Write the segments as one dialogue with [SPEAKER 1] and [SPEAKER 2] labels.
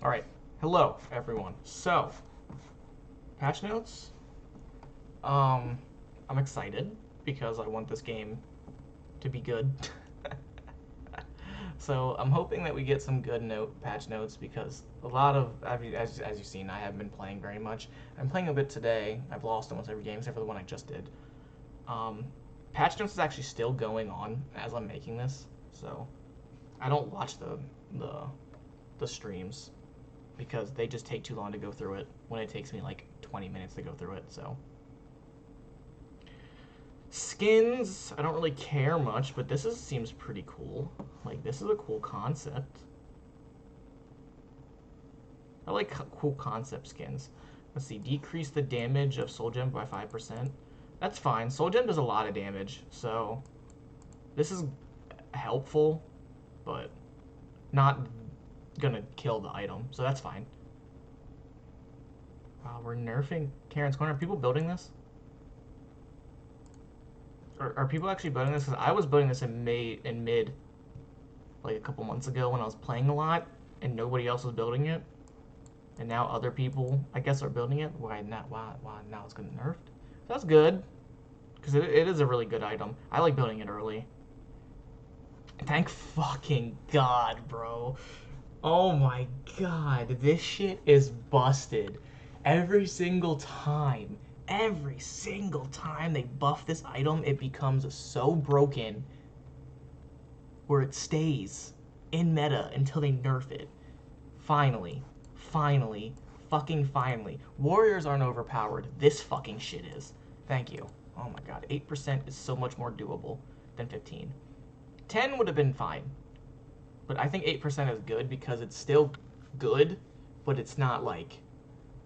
[SPEAKER 1] Alright, hello everyone. So, patch notes. I'm excited because I want this game to be good. So I'm hoping that we get some good patch notes because a lot of, as you've seen, I haven't been playing very much. I'm playing a bit today. I've lost almost every game except for the one I just did. Um, patch notes is actually still going on as I'm making this, so I don't watch the streams because they just take too long to go through it when it takes me like 20 minutes to go through it. So skins, I don't really care much, but seems pretty cool. Like, this is a cool concept. I like cool concept skins. Let's see, decrease the damage of Soul Gem by 5%. That's fine. Soul Gem does a lot of damage, so this is helpful, but not gonna kill the item, so that's fine. Wow, we're nerfing Karen's Corner. Are people building this? Are people actually building this? Because I was building this in mid, like a couple months ago when I was playing a lot, and nobody else was building it. And now other people, I guess, are building it. Why not? Why now it's getting nerfed? That's good, because it is a really good item. I like building it early. Thank fucking God, bro. Oh my God, this shit is busted. Every single time they buff this item, it becomes so broken where it stays in meta until they nerf it. Finally, fucking finally. Warriors aren't overpowered. This fucking shit is. Thank you. Oh my God, 8% is so much more doable than 15. 10 would have been fine. But I think 8% is good because it's still good, but it's not like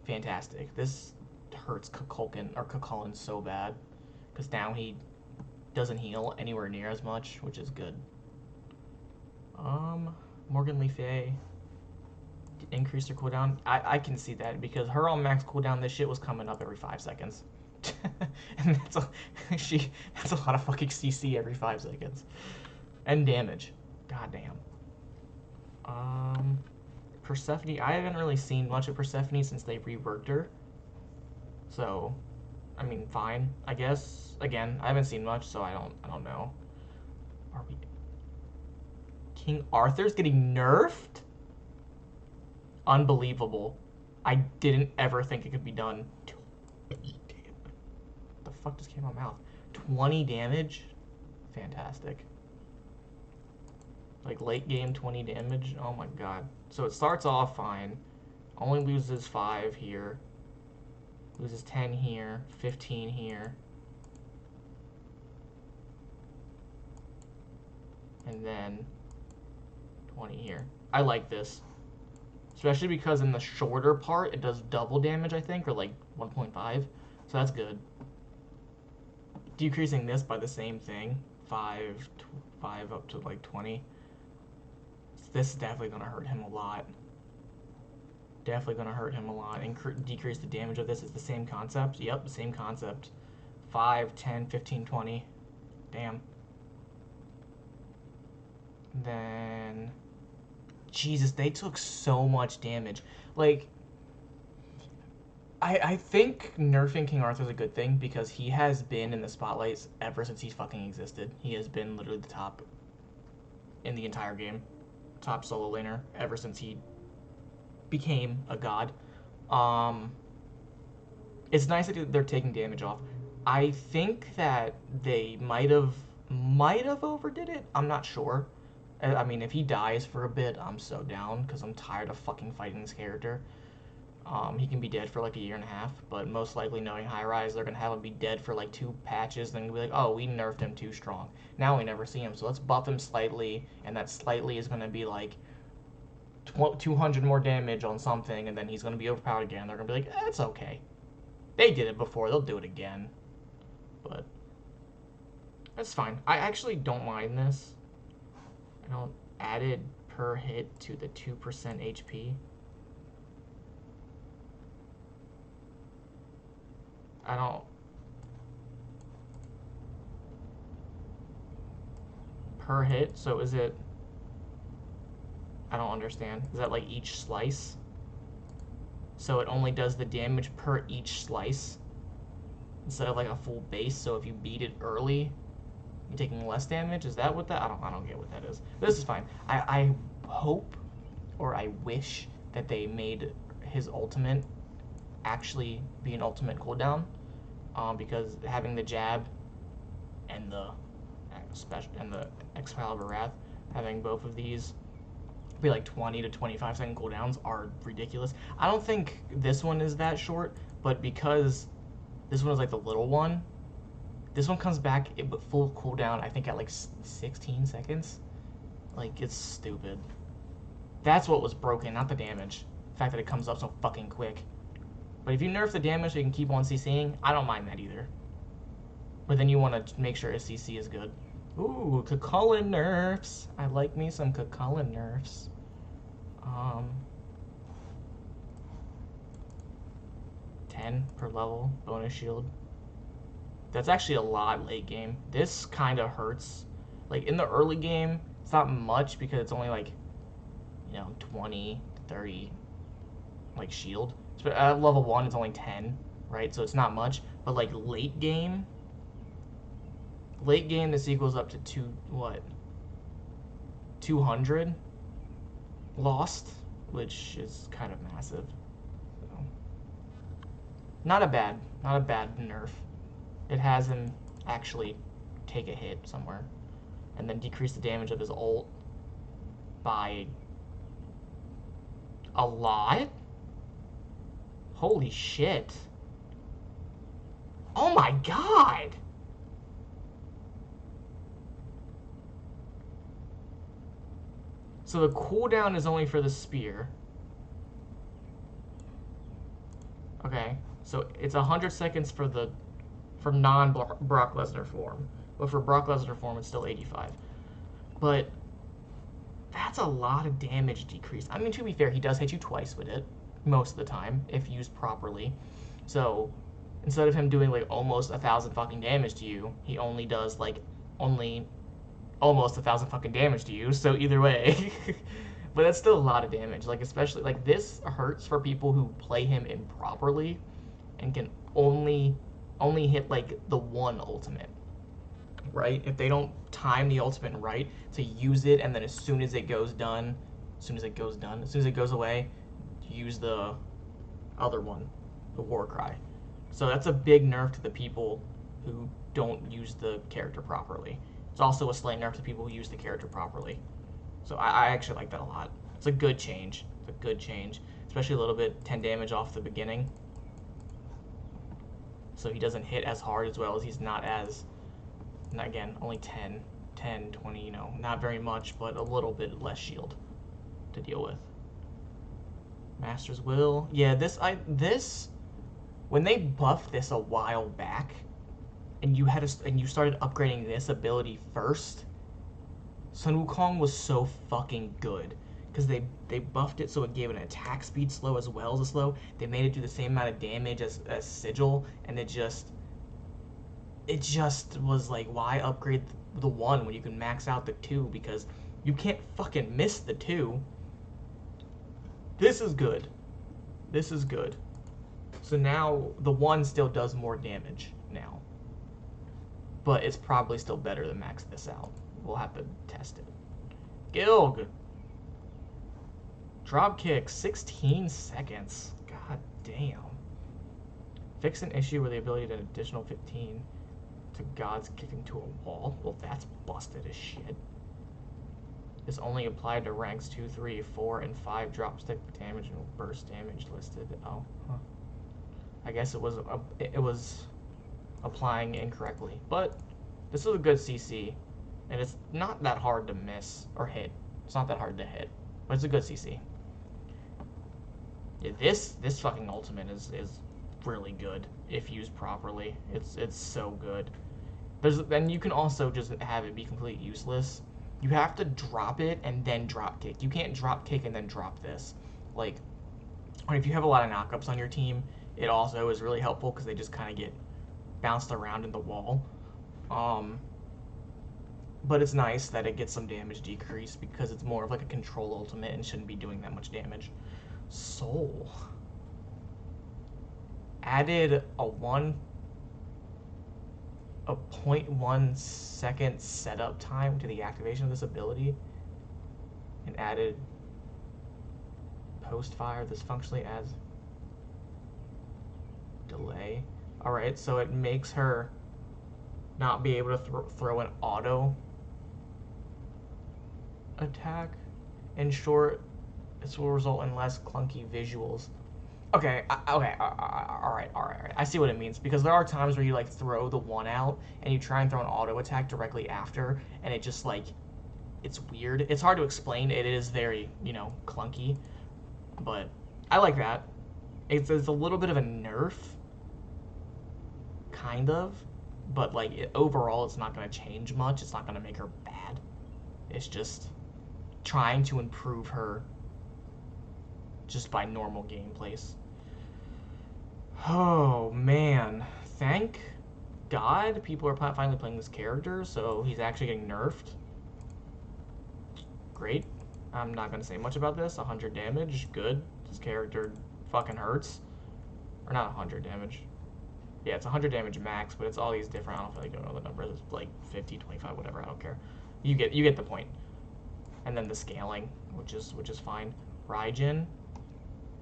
[SPEAKER 1] fantastic. This hurts Kukulkan so bad because now he doesn't heal anywhere near as much, which is good. Morgan Le Fay increased her cooldown. I can see that because her on max cooldown, this shit was coming up every 5 seconds. And that's a lot of fucking CC every 5 seconds. And damage. Goddamn. Persephone, I haven't really seen much of Persephone since they reworked her. So, I mean, fine, I guess. Again, I haven't seen much, so I don't know. Are we? King Arthur's getting nerfed? Unbelievable. I didn't ever think it could be done. 20 damage. What the fuck just came out of my mouth? 20 damage? Fantastic. Like late game 20 damage. Oh my God. So it starts off fine. Only loses 5 here. Loses 10 here. 15 here. And then 20 here. I like this. Especially because in the shorter part, it does double damage, I think, or like 1.5. So that's good. Decreasing this by the same thing. 5 up to like 20. This is definitely going to hurt him a lot. Definitely going to hurt him a lot. Decrease the damage of this. It's the same concept. Yep, the same concept. 5, 10, 15, 20. Damn. Then... Jesus, they took so much damage. Like... I think nerfing King Arthur is a good thing because he has been in the spotlights ever since he's fucking existed. He has been literally the top in the entire game. Top solo laner ever since he became a god. It's nice that they're taking damage off. I think that they might have overdid it. I'm not sure. I mean, if he dies for a bit, I'm so down because I'm tired of fucking fighting this character. He can be dead for like a year and a half, but most likely knowing High Rise, they're gonna have him be dead for like 2 patches, then be like, oh, we nerfed him too strong. Now we never see him, so let's buff him slightly, and that slightly is gonna be like 200 more damage on something, and then he's gonna be overpowered again. They're gonna be like, it's okay. They did it before, they'll do it again. But that's fine. I actually don't mind this. I don't added per hit to the 2% HP. I don't... Per hit? So is it... I don't understand. Is that like each slice? so it only does the damage per each slice instead of like a full base. So if you beat it early, you're taking less damage. Is that what that? I don't get what that is. But this is fine. I hope or I wish that they made his ultimate actually be an ultimate cooldown, because having the jab and the Excalibur Wrath, having both of these be like 20 to 25-second cooldowns are ridiculous. I don't think this one is that short, but because this one is like the little one, this one comes back with full cooldown, I think at like 16 seconds. Like, it's stupid. That's what was broken, not the damage. The fact that it comes up so fucking quick. But if you nerf the damage so you can keep on CCing, I don't mind that either. But then you want to make sure his CC is good. Ooh, Cucullin nerfs. I like me some Cucullin nerfs. 10 per level, bonus shield. That's actually a lot late game. This kind of hurts. Like, in the early game, it's not much because it's only like, 20, 30, like, shield. So at level 1, it's only 10, right? So it's not much. But, like, late game, this equals up to 200 lost, which is kind of massive. So, not a bad nerf. It has him actually take a hit somewhere and then decrease the damage of his ult by a lot. Holy shit. Oh my god. So the cooldown is only for the spear. Okay, so it's 100 seconds for non-Brock Lesnar form. But for Brock Lesnar form, it's still 85. But that's a lot of damage decrease. I mean, to be fair, he does hit you twice with it, most of the time, if used properly. So instead of him doing like almost 1,000 fucking damage to you, he only does like almost 1,000 fucking damage to you. So either way, but that's still a lot of damage. Like, especially like this hurts for people who play him improperly and can only hit like the one ultimate, right? If they don't time the ultimate right to use it, and then as soon as it goes away, use the other one, the war cry. So that's a big nerf to the people who don't use the character properly. It's also a slight nerf to people who use the character properly. So I actually like that a lot. It's a good change. Especially a little bit 10 damage off the beginning. So he doesn't hit as hard, as well as he's not as, again, only 10, 20, not very much, but a little bit less shield to deal with. Master's Will. Yeah, this when they buffed this a while back, and you started upgrading this ability first, Sun Wukong was so fucking good. Because they buffed it so it gave an attack speed slow as well as a slow. They made it do the same amount of damage as Sigil, and it just was like, why upgrade the 1 when you can max out the 2? Because you can't fucking miss the 2. This is good. So now the 1 still does more damage now. But it's probably still better to max this out. We'll have to test it. Gilg. Drop kick, 16 seconds. God damn. Fix an issue with the ability to additional 15 to God's kicking to a wall. Well, that's busted as shit. Is only applied to ranks 2, 3, 4, and 5 drop stick damage and burst damage listed. Oh, huh. I guess it was applying incorrectly. But this is a good CC, and it's not that hard to miss or hit. It's not that hard to hit, but it's a good CC. Yeah, this fucking ultimate is really good if used properly. It's so good. And you can also just have it be completely useless. You have to drop it and then drop kick. You can't drop kick and then drop this. Like, or if you have a lot of knockups on your team, it also is really helpful because they just kind of get bounced around in the wall. But it's nice that it gets some damage decrease because it's more of like a control ultimate and shouldn't be doing that much damage. Soul. added a 0.1 second setup time to the activation of this ability, and added post fire. This functionally adds delay. Alright, so it makes her not be able to throw an auto attack. In short, this will result in less clunky visuals. Okay, all right. I see what it means, because there are times where you like throw the one out and you try and throw an auto attack directly after, and it just like, it's weird. It's hard to explain. It is very, clunky, but I like that. It's a little bit of a nerf, kind of, but like overall, it's not going to change much. It's not going to make her bad. It's just trying to improve her just by normal gameplays. Oh man, thank God people are finally playing this character, so he's actually getting nerfed. Great. I'm not gonna say much about this. 100 damage, good. This character fucking hurts. Or not 100 damage. Yeah, it's 100 damage max, but it's all these different, I don't really know the numbers. It's like 50, 25, whatever, I don't care. You get the point. And then the scaling, which is fine. Raijin.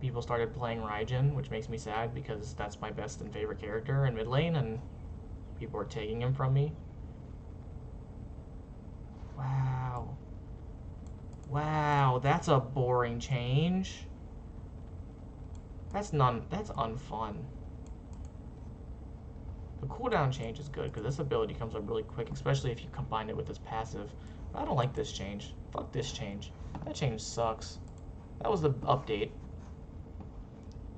[SPEAKER 1] People started playing Raijin, which makes me sad because that's my best and favorite character in mid lane, and people are taking him from me. Wow. Wow, that's a boring change. That's unfun. The cooldown change is good because this ability comes up really quick, especially if you combine it with this passive. I don't like this change. Fuck this change. That change sucks. That was the update.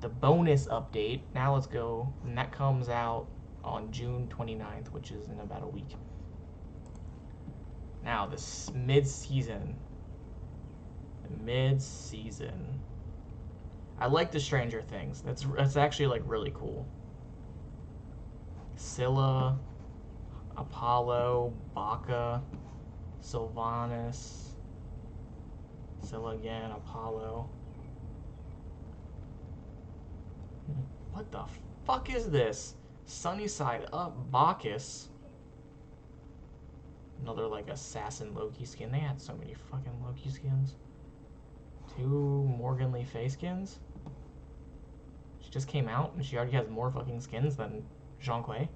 [SPEAKER 1] The bonus update. Now let's go. And that comes out on June 29th, which is in about a week. Now, this mid-season. Mid-season. I like the Stranger Things. That's actually, like, really cool. Scylla, Apollo, Baka, Sylvanas, Scylla again, Apollo. What the fuck is this? Sunnyside Up, Bacchus. Another, like, assassin Loki skin. They had so many fucking Loki skins. 2 Morgan Le Fay skins. She just came out and she already has more fucking skins than Zhong Kui.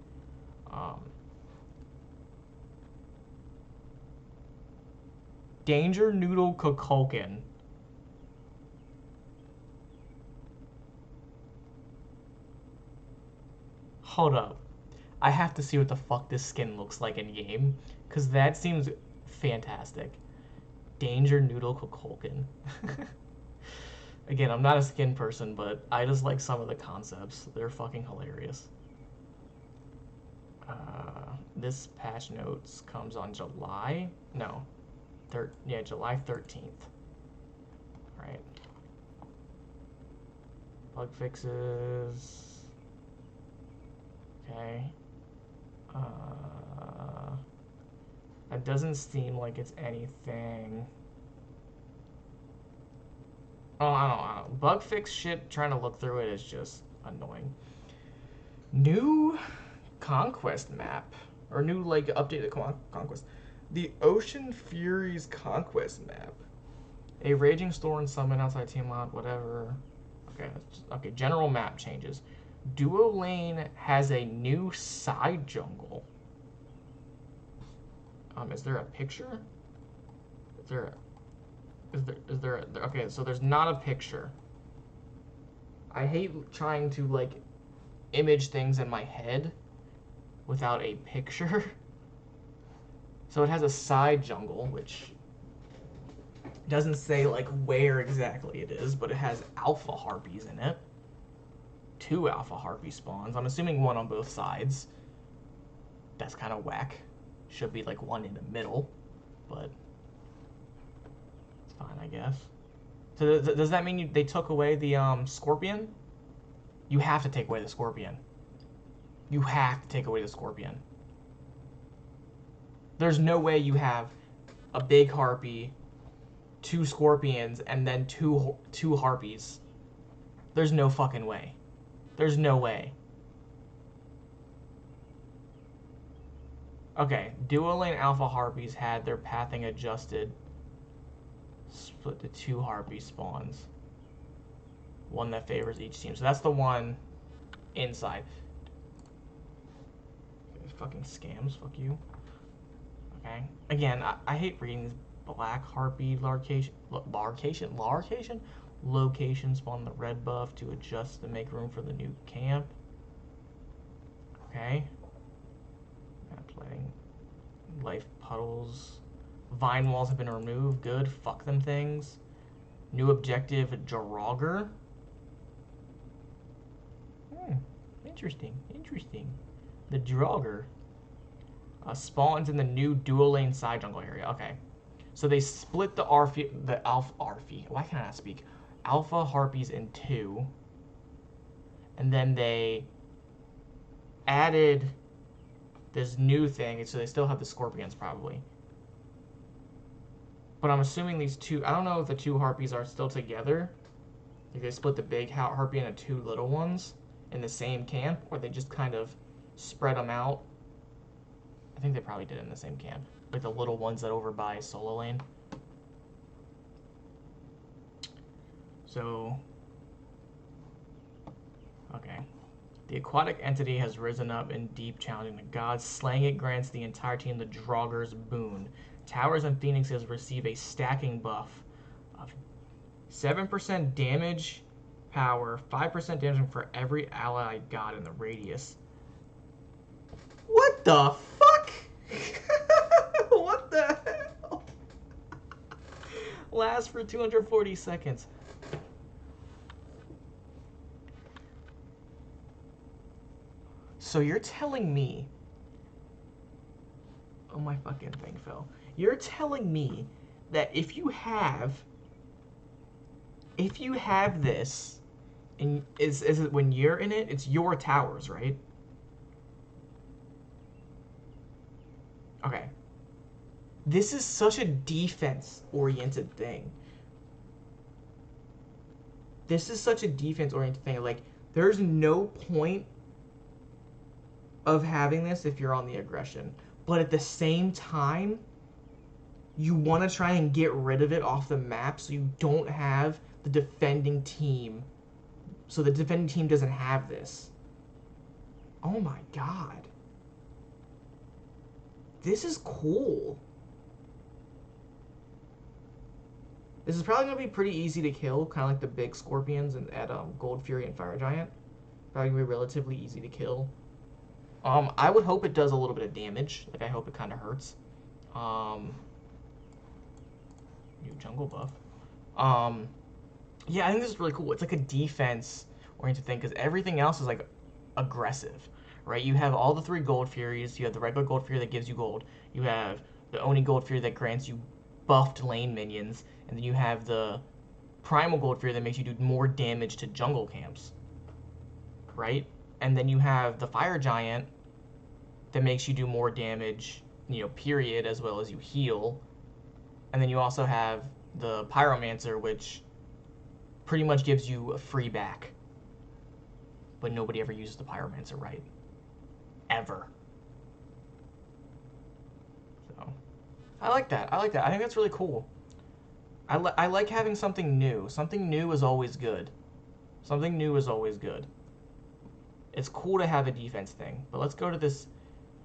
[SPEAKER 1] Danger Noodle Kukulkan. Hold up. I have to see what the fuck this skin looks like in game, because that seems fantastic. Danger Noodle Kukulkan. Again, I'm not a skin person, but I just like some of the concepts. They're fucking hilarious. This patch notes comes on July? No. July 13th. Alright. Bug fixes. Okay. That doesn't seem like it's anything. Oh, I don't know. Bug fix shit, trying to look through it is just annoying. New Conquest map. Or new, like, updated Conquest. The Ocean Furies Conquest map. A Raging Storm summon outside team mod, whatever. Okay, general map changes. Duo lane has a new side jungle. Is there a picture? Is there okay, so there's not a picture. I hate trying to, like, image things in my head without a picture. So it has a side jungle, which doesn't say, like, where exactly it is, but it has alpha harpies in it. 2 alpha harpy spawns. I'm assuming 1 on both sides. That's kind of whack. Should be, like, 1 in the middle, but it's fine, I guess. So does that mean they took away the scorpion? You have to take away the scorpion. You have to take away the scorpion. There's no way you have a big harpy, 2 scorpions, and then two harpies. There's no fucking way. There's no way. Okay, dual lane alpha harpies had their pathing adjusted. Split to 2 harpy spawns. One that favors each team. So that's the one inside. Fucking scams, fuck you. Okay. Again, I hate reading these black harpy location spawn the red buff to adjust to make room for the new camp. Okay. Map lighting. Life puddles. Vine walls have been removed. Good. Fuck them things. New objective, Jogger. Interesting. Interesting. The Jogger. Spawns in the new dual lane side jungle area. Okay. So they split the alpha. Why can't I not speak? Alpha harpies in 2. And then they added this new thing. So they still have the scorpions probably. But I'm assuming these two, I don't know if the 2 harpies are still together. If they split the big harpy into 2 little ones in the same camp, or they just kind of spread them out. I think they probably did it in the same camp. Like the little ones that over by solo lane. So, okay. The aquatic entity has risen up in deep, challenging the gods. Slaying it grants the entire team the Jogger's boon. Towers and Phoenixes receive a stacking buff of 7% damage power, 5% damage for every allied god in the radius. What the fuck? What the hell? Lasts for 240 seconds. So you're telling me... Oh, my fucking thing fell. You're telling me that if you have this, and is it when you're in it, it's your towers, right? Okay. This is such a defense-oriented thing. This is such a defense-oriented thing. Like, there's no point of having this if you're on the aggression. But at the same time, you want to try and get rid of it off the map so you don't have the defending team. So the defending team doesn't have this. Oh my god. This is cool. This is probably going to be pretty easy to kill, kind of like the big scorpions at Gold Fury and Fire Giant. Probably going to be relatively easy to kill. I would hope it does a little bit of damage. Like, I hope it kind of hurts. New jungle buff. Yeah, I think this is really cool. It's like a defense-oriented thing, because everything else is, like, aggressive, right? You have all the 3 Gold Furies. You have the regular Gold Fury that gives you gold. You have the Oni Gold Fury that grants you buffed lane minions. And then you have the Primal Gold Fury that makes you do more damage to jungle camps, right? And then you have the Fire Giant that makes you do more damage, you know, period, as well as you heal. And then you also have the Pyromancer, which pretty much gives you a free back. But nobody ever uses the Pyromancer, right? Ever. So, I like that. I think that's really cool. I like having something new. Something new is always good. Something new is always good. It's cool to have a defense thing. But let's go to this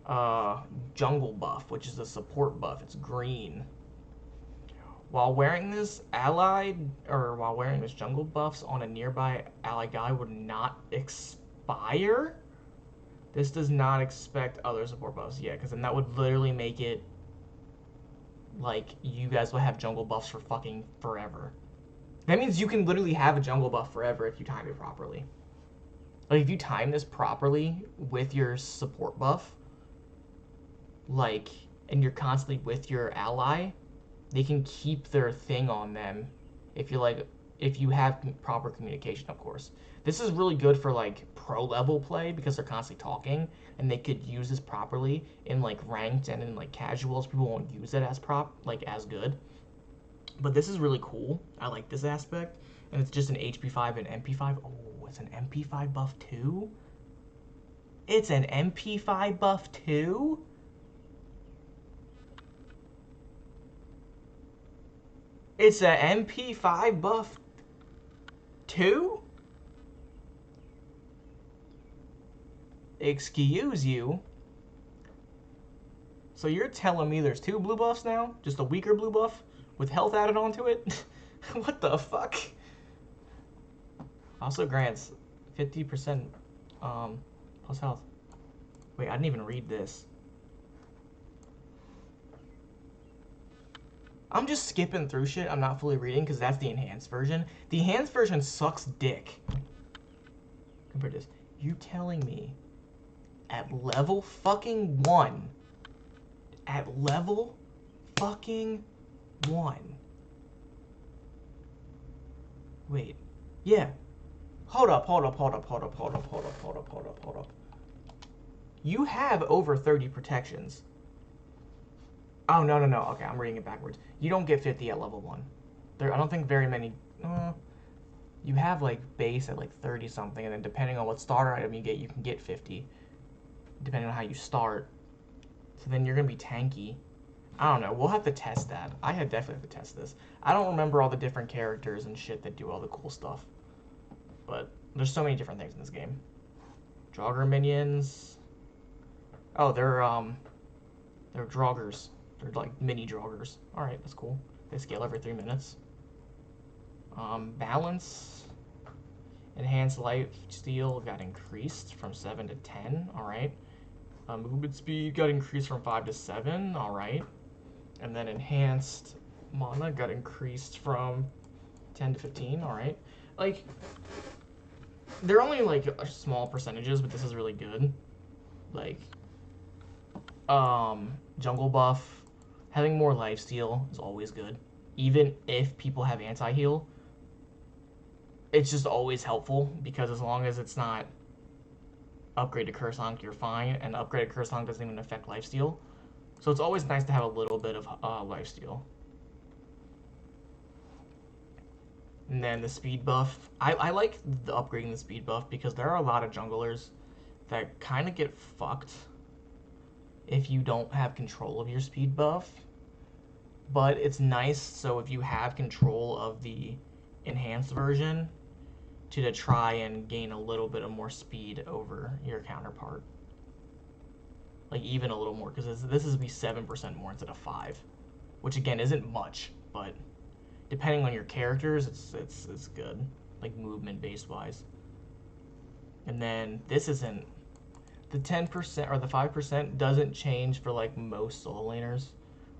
[SPEAKER 1] jungle buff, which is a support buff. It's green. While wearing this jungle buffs on a nearby allied guy would not expire. This does not expect other support buffs. Yeah, because then that would literally make it like you guys will have jungle buffs for fucking forever. That means you can literally have a jungle buff forever if you time it properly. Like, if you time this properly with your support buff, like, and you're constantly with your ally, they can keep their thing on them if you have proper communication, of course. This is really good for, like, pro level play because they're constantly talking, and they could use this properly in, like, ranked and in, like, casuals. People won't use it as as good. But this is really cool. I like this aspect. And it's just an HP5 and MP5. Oh, it's an MP5 buff too? It's an MP5 buff too? It's a MP5 buff 2? Excuse you? So you're telling me there's 2 blue buffs now? Just a weaker blue buff with health added onto it? What the fuck? Also grants 50% plus health. Wait, I didn't even read this. I'm just skipping through shit I'm not fully reading because that's the enhanced version. The enhanced version sucks dick. Compared to this. You telling me at level fucking 1, at level fucking 1. Wait. Yeah. Hold up. You have over 30 protections. Oh, no. Okay, I'm reading it backwards. You don't get 50 at level 1. I don't think very many... you have, like, base at, like, 30-something, and then depending on what starter item you get, you can get 50. Depending on how you start. So then you're going to be tanky. I don't know. We'll have to test that. Definitely have to test this. I don't remember all the different characters and shit that do all the cool stuff. But there's so many different things in this game. Draugr minions. Oh, they're Draugrs. They're like mini Draugrs. Alright, that's cool. They scale every 3 minutes. Balance. Enhanced life steal got increased from 7 to 10. Alright. Movement speed got increased from 5 to 7. Alright. And then enhanced mana got increased from 10 to 15. Alright. Like, they're only like small percentages, but this is really good. Like, jungle buff, having more lifesteal is always good. Even if people have anti-heal, it's just always helpful because as long as it's not upgraded Curse Honk, you're fine, and upgraded Curse Honk doesn't even affect lifesteal. So it's always nice to have a little bit of lifesteal. And then the speed buff. I like upgrading the speed buff because there are a lot of junglers that kind of get fucked if you don't have control of your speed buff. But it's nice, so if you have control of the enhanced version, to try and gain a little bit of more speed over your counterpart. Like even a little more, because this is be 7% more instead of 5, which again isn't much, but depending on your characters, it's good, like movement base wise. And then this isn't the 10% or the 5% doesn't change for like most solo laners.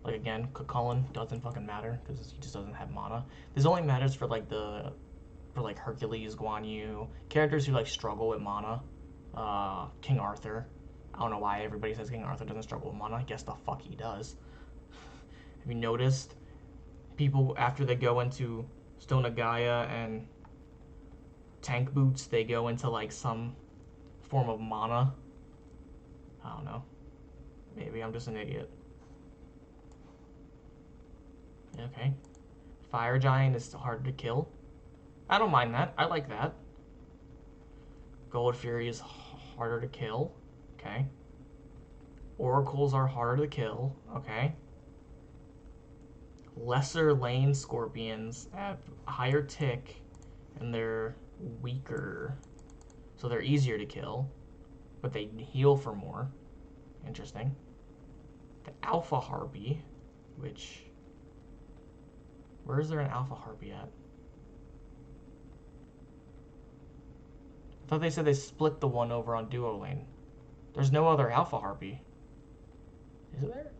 [SPEAKER 1] Like again, Cullen doesn't fucking matter because he just doesn't have mana. This only matters for like Hercules, Guan Yu, characters who like struggle with mana. King Arthur. I don't know why everybody says King Arthur doesn't struggle with mana. I guess the fuck he does. Have you noticed people after they go into Stone of Gaia and tank boots, they go into like some form of mana? I don't know. Maybe I'm just an idiot. Okay. Fire Giant is harder to kill. I don't mind that. I like that. Gold Fury is harder to kill. Okay. Oracles are harder to kill. Okay. Lesser lane scorpions have higher tick and they're weaker. So they're easier to kill, but they heal for more. Interesting. The Alpha Harpy, which... Where is there an Alpha Harpy at? I thought they said they split the one over on Duo Lane. There's no other Alpha Harpy. Is it there?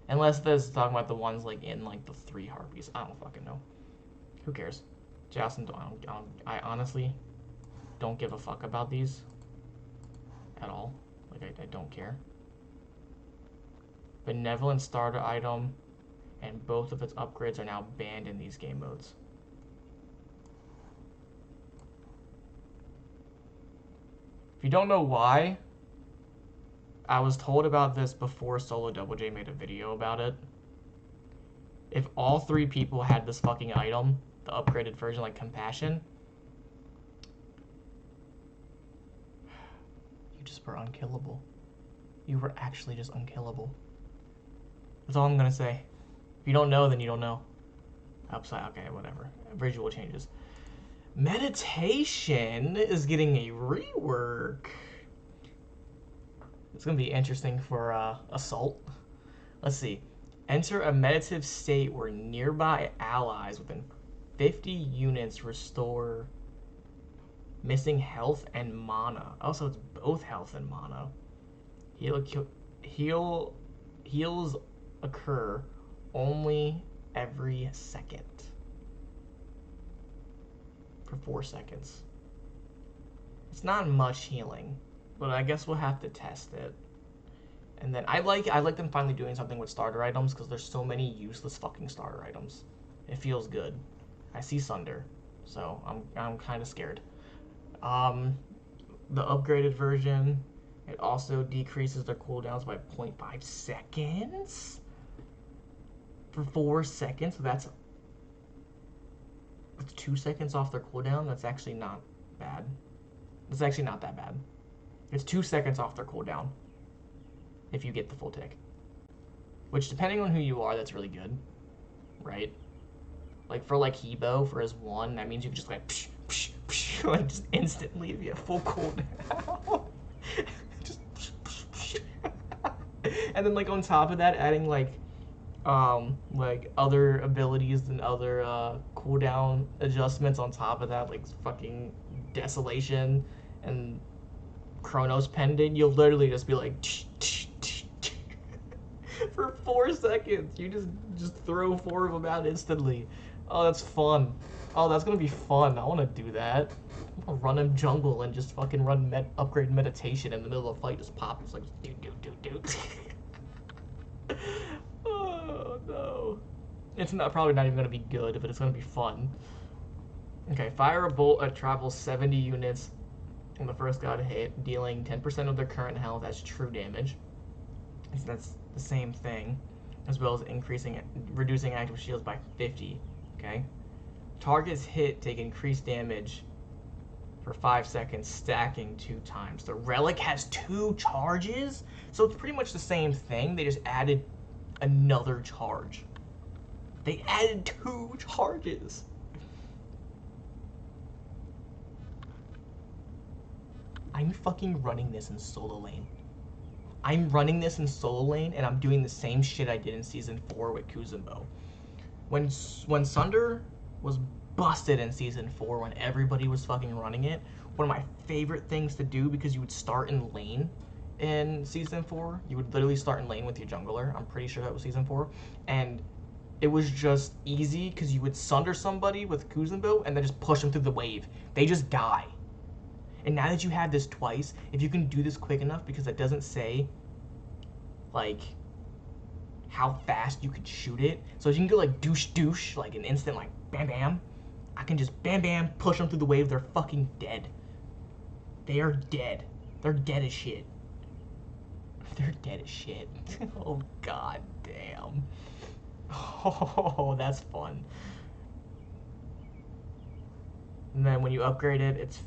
[SPEAKER 1] Unless this is talking about the ones like in like the 3 Harpies. I don't fucking know. Who cares? Jocelyn, I honestly don't give a fuck about these at all. Like I don't care. Benevolent starter item and both of its upgrades are now banned in these game modes. If you don't know why, I was told about this before Solo Double J made a video about it. If all 3 people had this fucking item, the upgraded version like Compassion, you just were unkillable. You were actually just unkillable. That's all I'm gonna say. If you don't know, then you don't know. Upside, okay, whatever. Visual changes. Meditation is getting a rework. It's gonna be interesting for Assault. Let's see. Enter a meditative state where nearby allies within 50 units restore missing health and mana. Also, it's both health and mana. Heals occur only every second for 4 seconds. It's not much healing, but I guess we'll have to test it. And then I like them finally doing something with starter items because there's so many useless fucking starter items. It feels good. I see Sunder, so I'm kind of scared. The upgraded version, it also decreases their cooldowns by 0.5 seconds for 4 seconds. So that's 2 seconds off their cooldown. That's actually not bad. It's actually not that bad. It's 2 seconds off their cooldown if you get the full tick. Which, depending on who you are, that's really good, right? Like for like Hebo, for his 1, that means you can just like psh, psh, psh, like just instantly be at full cooldown. Just psh, psh, psh. And then like on top of that, adding like other abilities and other cooldown adjustments on top of that, like fucking Desolation and Chronos Pendant, you'll literally just be like tsh, tsh, tsh, tsh. For 4 seconds. You just throw 4 of them out instantly. Oh, that's fun. Oh, that's gonna be fun. I want to do that. I'm gonna run in jungle and just fucking run upgrade meditation in the middle of a fight. Just pop. It's like do. Oh no. It's probably not even gonna be good, but it's gonna be fun. Okay, fire a bolt that travels 70 units on the first guy to hit, dealing 10% of their current health as true damage. So that's the same thing, as well as reducing active shields by 50. Okay. Targets hit take increased damage for 5 seconds, stacking 2 times. The relic has 2 charges, so it's pretty much the same thing. They just added another charge. They added 2 charges. I'm fucking running this in solo lane. I'm running this in solo lane, and I'm doing the same shit I did in Season 4 with Kuzenbo. When Sunder was busted in Season 4, when everybody was fucking running it, one of my favorite things to do, because you would start in lane in Season 4, you would literally start in lane with your jungler. I'm pretty sure that was Season 4. And it was just easy, because you would Sunder somebody with Kuzenbo, and then just push them through the wave. They just die. And now that you have this twice, if you can do this quick enough, because it doesn't say, like, how fast you could shoot it. So if you can go like douche, like an instant, like bam bam, I can just bam bam, push them through the wave, they're fucking dead. They are dead. They're dead as shit. They're dead as shit. Oh god damn. Oh, that's fun. And then when you upgrade it, it's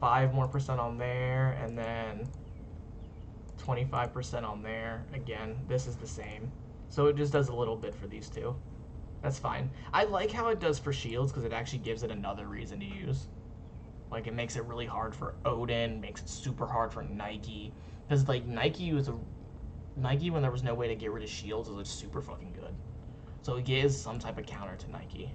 [SPEAKER 1] 5% more on there, and then 25% on there. Again, this is the same. So it just does a little bit for these two. That's fine. I like how it does for shields, because it actually gives it another reason to use. Like, it makes it really hard for Odin, makes it super hard for Nike. Because, like, Nike, when there was no way to get rid of shields, was super fucking good. So it gives some type of counter to Nike.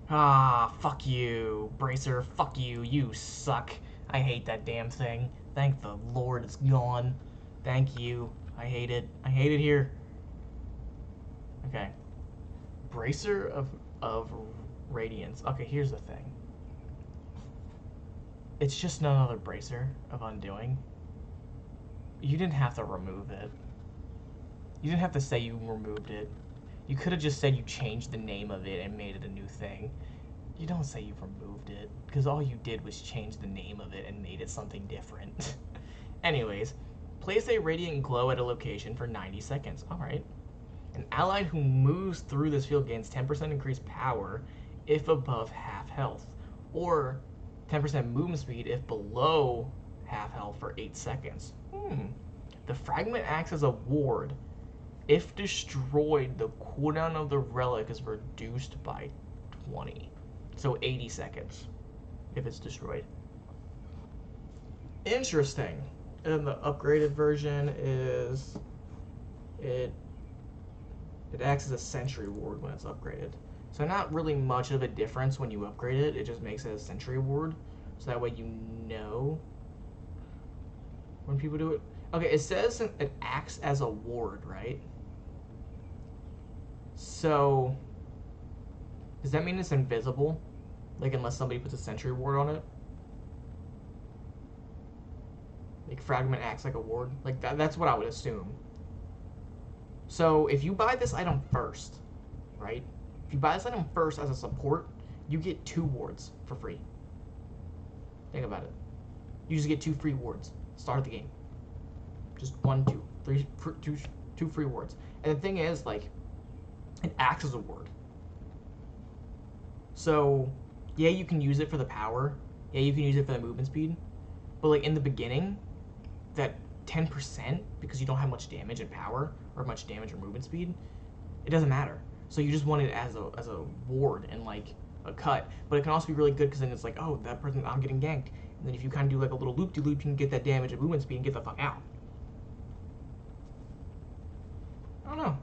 [SPEAKER 1] Fuck you. Bracer, fuck you. You suck. I hate that damn thing. Thank the Lord it's gone. Thank you. I hate it. I hate it here. Okay. Bracer of Radiance. Okay, here's the thing. It's just another Bracer of Undoing. You didn't have to remove it. You didn't have to say you removed it. You could have just said you changed the name of it and made it a new thing. You don't say you've removed it, because all you did was change the name of it and made it something different. Anyways, place a radiant glow at a location for 90 seconds. Alright. An ally who moves through this field gains 10% increased power if above half health, or 10% movement speed if below half health for 8 seconds. The fragment acts as a ward. If destroyed, the cooldown of the relic is reduced by 20. So 80 seconds if it's destroyed. Interesting. And the upgraded version is it acts as a sentry ward when it's upgraded. So not really much of a difference when you upgrade it. It just makes it a sentry ward. So that way you know when people do it. Okay, it says it acts as a ward, right? So does that mean it's invisible? Like unless somebody puts a sentry ward on it? Like fragment acts like a ward? Like that's what I would assume. So if you buy this item first, right? If you buy this item first as a support, you get 2 wards for free. Think about it. You just get 2 free wards. Start the game. Just 1, 2, 3, 2 free wards. And the thing is, like, it acts as a ward. So, yeah, you can use it for the power. Yeah, you can use it for the movement speed. But, like, in the beginning, that 10%, because you don't have much damage and power, or much damage or movement speed, it doesn't matter. So you just want it as a ward and, like, a cut. But it can also be really good because then it's like, oh, that person, I'm getting ganked. And then if you kind of do, like, a little loop-de-loop, you can get that damage and movement speed and get the fuck out. I don't know.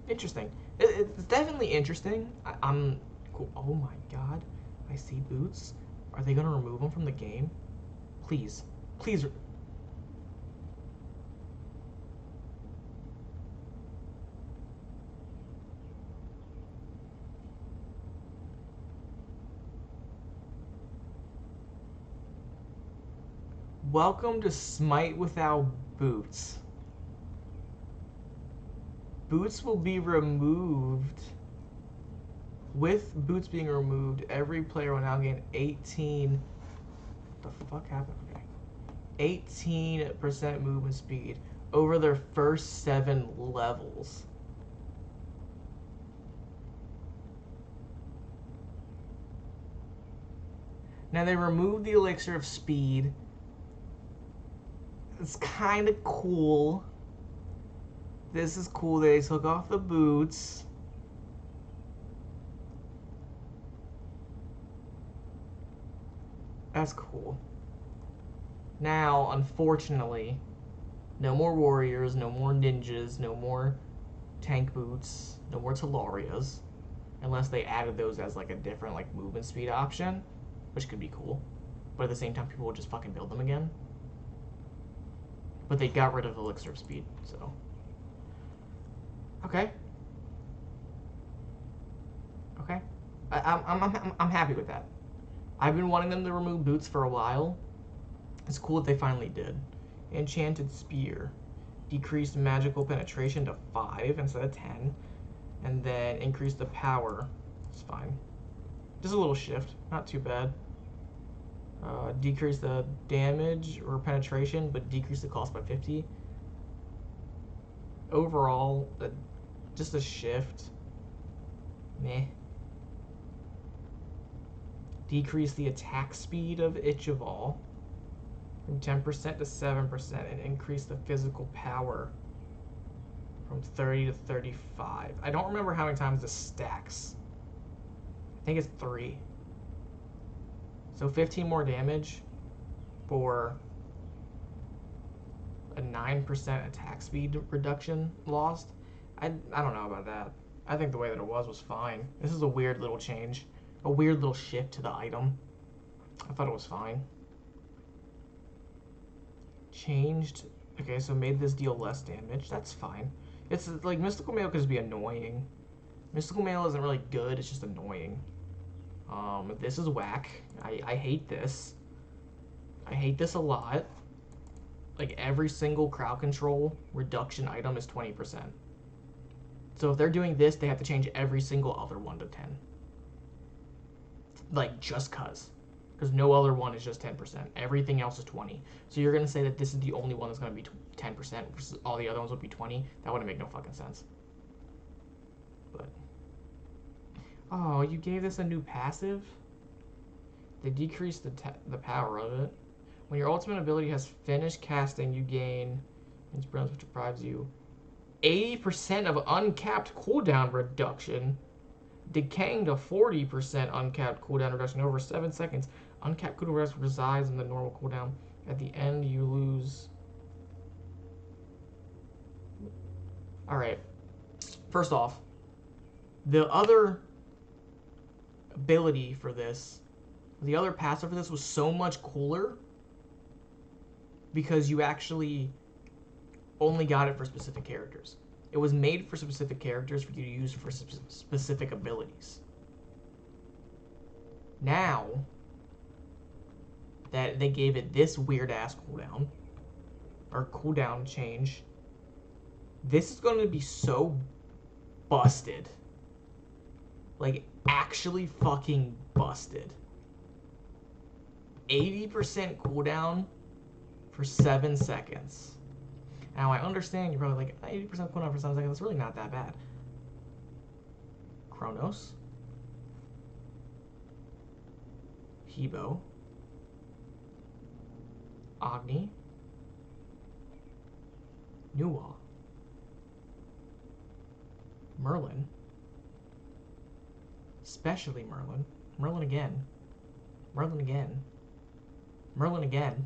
[SPEAKER 1] Interesting. It's definitely interesting. I'm cool. Oh my god. I see boots. Are they going to remove them from the game? Please. Please. Welcome to Smite without boots. Boots will be removed. With boots being removed, every player will now gain 18. What the fuck happened? Okay. 18% movement speed over their first 7 levels. Now they removed the elixir of speed. It's kind of cool. This is cool. They took off the boots. That's cool. Now, unfortunately, no more warriors, no more ninjas, no more tank boots, no more Talarias, unless they added those as like a different like movement speed option, which could be cool. But at the same time, people will just fucking build them again. But they got rid of elixir of speed, so. Okay. Okay. I'm happy with that. I've been wanting them to remove boots for a while. It's cool that they finally did. Enchanted Spear. Decreased magical penetration to 5 instead of 10. And then increase the power. It's fine. Just a little shift. Not too bad. Decrease the damage or penetration, but decrease the cost by 50. Overall, just a shift. Meh. Decrease the attack speed of each of all from 10% to 7% and increase the physical power from 30 to 35. I don't remember how many times this stacks. I think it's 3. So 15 more damage for a 9% attack speed reduction lost. I don't know about that. I think the way that it was fine. This is a weird little change. A weird little shift to the item. I thought it was fine. Changed. Okay, so made this deal less damage. That's fine. It's like Mystical Mail could just be annoying. Mystical Mail isn't really good. It's just annoying. This is whack. I hate this. I hate this a lot. Like every single crowd control reduction item is 20%. So if they're doing this, they have to change every single other one to 10. Like just cause. Because no other one is just 10%. Everything else is 20. So you're going to say that this is the only one that's going to be 10% versus all the other ones would be 20? That wouldn't make no fucking sense. But. Oh, you gave this a new passive? They decreased the power of it. When your ultimate ability has finished casting, you gain Inspirance, which deprives you 80% of uncapped cooldown reduction. Decaying to 40% uncapped cooldown reduction over 7 seconds. Uncapped cooldown reduction resides in the normal cooldown. At the end, you lose. Alright. First off, the other ability for this, the other passive for this was so much cooler because you actually only got it for specific characters. It was made for specific characters for you to use for specific abilities. Now that they gave it this weird ass cooldown, or cooldown change, this is going to be so busted. Like, actually fucking busted. 80% cooldown for 7 seconds. Now, I understand you're probably like, 80% cooldown for 7 seconds, that's really not that bad. Chronos. Hebo. Agni. Nuwa. Merlin. Especially Merlin. Merlin again. Merlin again. Merlin again.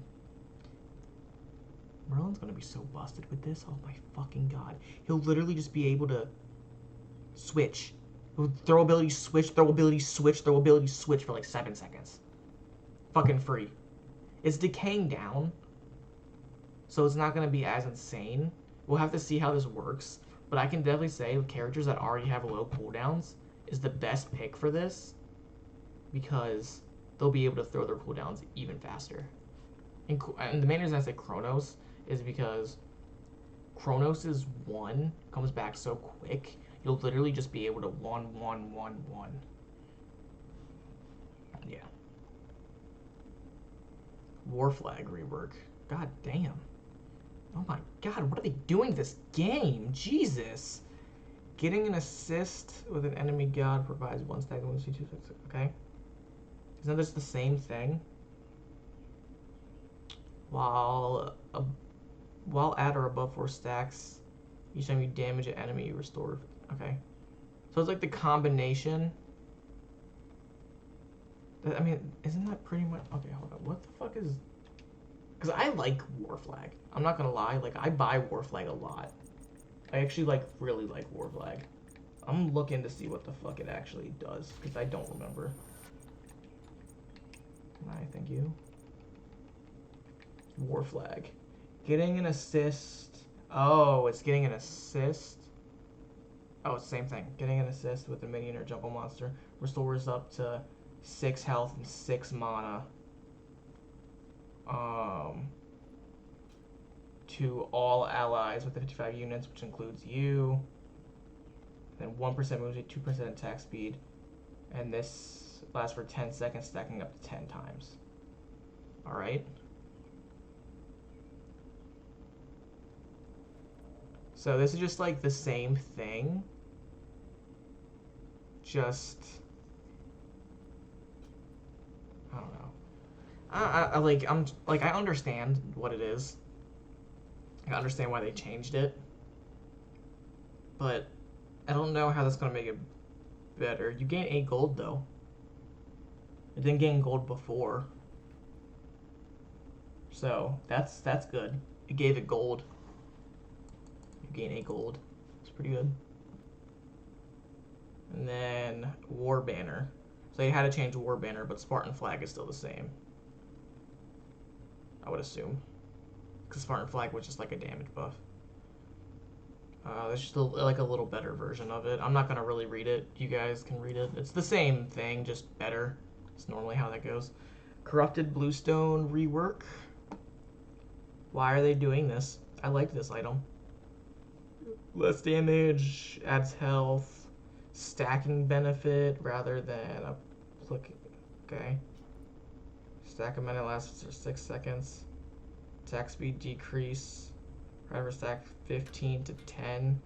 [SPEAKER 1] Merlin's gonna be so busted with this. Oh my fucking god. He'll literally just be able to switch. Throw ability switch, throw ability switch, throw ability switch for like 7 seconds. Fucking free. It's decaying down, so it's not gonna be as insane. We'll have to see how this works, but I can definitely say with characters that already have low cooldowns is the best pick for this because they'll be able to throw their cooldowns even faster. And the main reason I say Chronos is because Chronos' 1 comes back so quick, you'll literally just be able to 1-1-1-1. Yeah. War Flag rework. God damn. Oh my god, what are they doing to this game? Jesus. Getting an assist with an enemy god provides 1 stack of 1c2. Okay. Isn't this the same thing? While at or above 4 stacks, each time you damage an enemy, you restore. Okay. So it's like the combination. I mean, isn't that pretty much... Okay, hold on. What the fuck is... Because I like War Flag. I'm not going to lie. Like, I buy War Flag a lot. I actually, like, really like War Flag. I'm looking to see what the fuck it actually does, because I don't remember. Thank you. War Flag. Getting an assist. Oh, it's getting an assist. Oh, it's the same thing. Getting an assist with a minion or jumbo monster restores up to 6 health and 6 mana. To all allies with the 55 units, which includes you. Then 1% moves, 2% attack speed. And this lasts for 10 seconds, stacking up to 10 times. Alright. So this is just like the same thing. Just... I don't know. I understand what it is. I understand why they changed it. But I don't know how that's gonna make it better. You gain 8 gold though. It didn't gain gold before. So that's good. It gave it gold. You gain 8 gold. It's pretty good. And then War Banner. So you had to change War Banner, but Spartan Flag is still the same. I would assume. Because Spartan Flag was just like a damage buff. There's just like a little better version of it. I'm not going to really read it. You guys can read it. It's the same thing, just better. It's normally how that goes. Corrupted Bluestone rework. Why are they doing this? I like this item. Less damage, adds health, stacking benefit rather than a okay. Stack a minute lasts for 6 seconds. Attack speed decrease. Forever stack 15 to 10.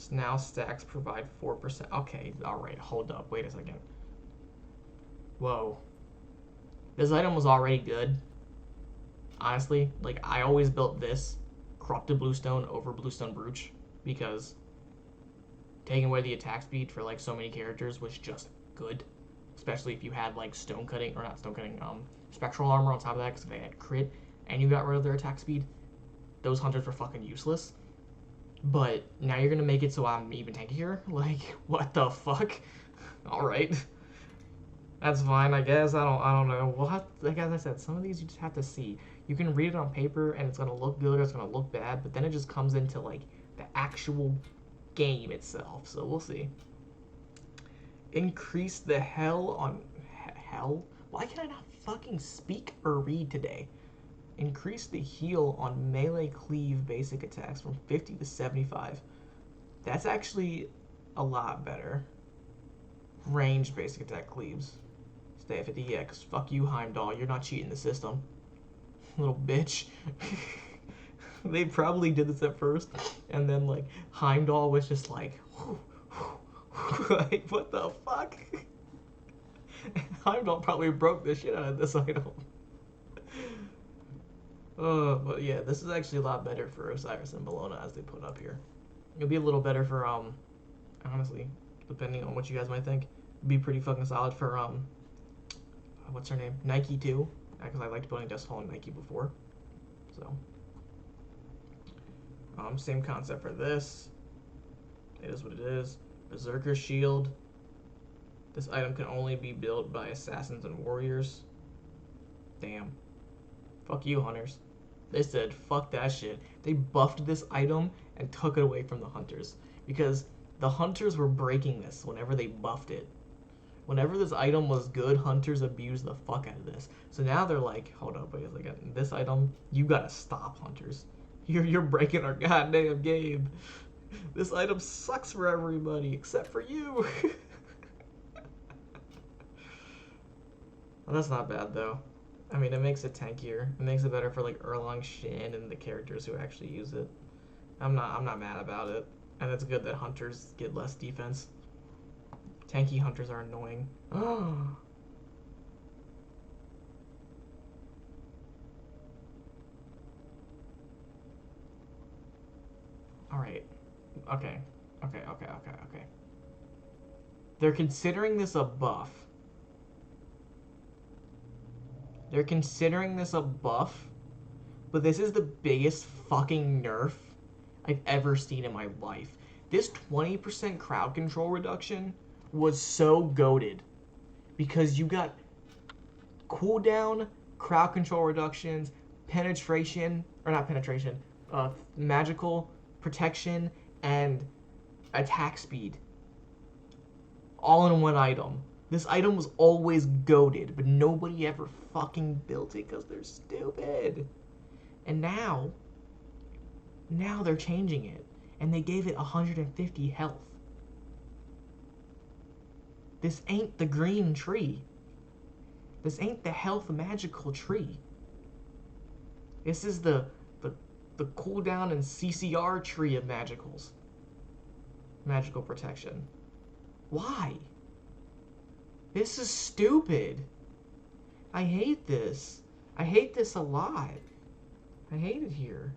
[SPEAKER 1] Now stacks provide 4%. Okay, alright, hold up. Wait a second. Whoa. This item was already good. honestly, like, I always built this corrupted bluestone over bluestone brooch because taking away the attack speed for like so many characters was just good, especially if you had like stone cutting or not stone cutting, spectral armor on top of that because they had crit and you got rid of their attack speed. Those hunters were fucking useless. But now you're gonna make it so I'm even tankier? Like, what the fuck? All right, that's fine, I guess. I don't know. We'll have, like as I said, some of these you just have to see. You can read it on paper and it's gonna look good or it's gonna look bad, but then it just comes into like the actual game itself. So we'll see. Increase the hell on hell. Why can I not fucking speak or read today? Increase the heal on melee cleave basic attacks from 50 to 75. That's actually a lot better. Range basic attack cleaves. Stay at 50, yeah, because fuck you, Heimdall. You're not cheating the system. Little bitch. They probably did this at first, and then, like, Heimdall was just like, like, what the fuck? Heimdall probably broke the shit out of this item. But yeah, this is actually a lot better for Osiris and Bellona as they put up here. It'll be a little better for, honestly, depending on what you guys might think. It'd be pretty fucking solid for, what's her name? Nike too, because I liked building Death Hall and Nike before. So, same concept for this. It is what it is. Berserker Shield. This item can only be built by assassins and warriors. Damn. Fuck you, hunters. They said, fuck that shit. They buffed this item and took it away from the hunters. Because the hunters were breaking this whenever they buffed it. Whenever this item was good, hunters abused the fuck out of this. So now they're like, hold up, wait a second. This item, you gotta stop, hunters. You're breaking our goddamn game. This item sucks for everybody except for you. Well, that's not bad though. I mean, it makes it tankier. It makes it better for like Erlang Shin and the characters who actually use it. I'm not mad about it. And it's good that hunters get less defense. Tanky hunters are annoying. Alright. Okay. They're considering this a buff. But this is the biggest fucking nerf I've ever seen in my life. This 20% crowd control reduction was so goated because you got cooldown, crowd control reductions, penetration, or not penetration, magical protection, and attack speed. All in one item. This item was always goated, but nobody ever fucking built it because they're stupid. And now they're changing it, and they gave it 150 health. This ain't the green tree. This ain't the health magical tree. This is the cooldown and CCR tree of magicals. Magical protection. Why? This is stupid. I hate this. I hate this a lot. I hate it here.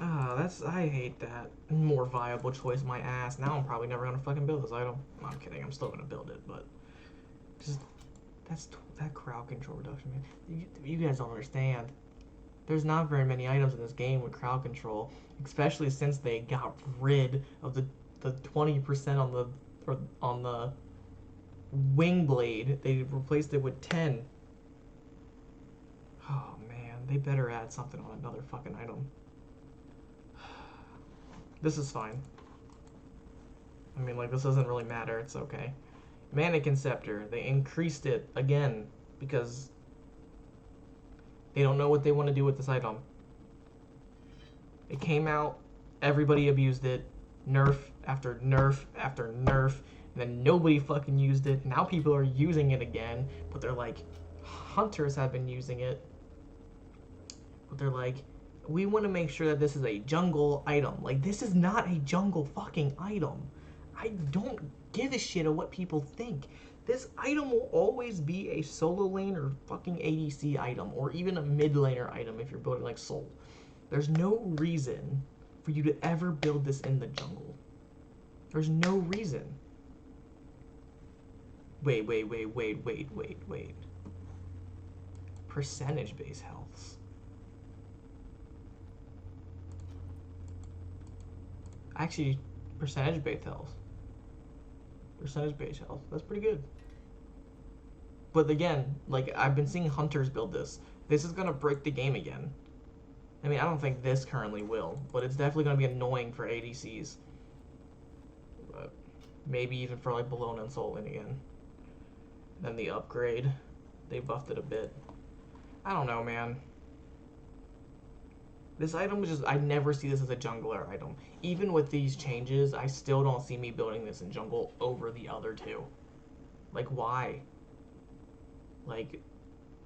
[SPEAKER 1] I hate that. More viable choice, my ass. Now I'm probably never gonna fucking build this item. No, I'm kidding. I'm still gonna build it, but just that crowd control reduction, man. You guys don't understand. There's not very many items in this game with crowd control, especially since they got rid of the 20% on the wing blade. They replaced it with 10. Oh man, they better add something on another fucking item. This is fine. I mean, like, this doesn't really matter. It's okay. Mannequin Scepter. They increased it again because they don't know what they want to do with this item. It came out, everybody abused it, nerf after nerf after nerf, and then nobody fucking used it. Now people are using it again, but they're like, hunters have been using it, but they're like, we want to make sure that this is a jungle item. Like, this is not a jungle fucking item. I don't give a shit of what people think. This item will always be a solo lane or fucking ADC item, or even a mid laner item if you're building like Soul. There's no reason for you to ever build this in the jungle. There's no reason. Wait. Percentage base healths. Actually, percentage base health. Percentage base health. That's pretty good. But again, like, I've been seeing hunters build this. This is gonna break the game again. I mean, I don't think this currently will, but it's definitely gonna be annoying for ADCs. But maybe even for like Bologna and Soul Lane again. Then the upgrade, they buffed it a bit. I don't know, man. This item is just, I never see this as a jungler item. Even with these changes, I still don't see me building this in jungle over the other two. Like, why? Like,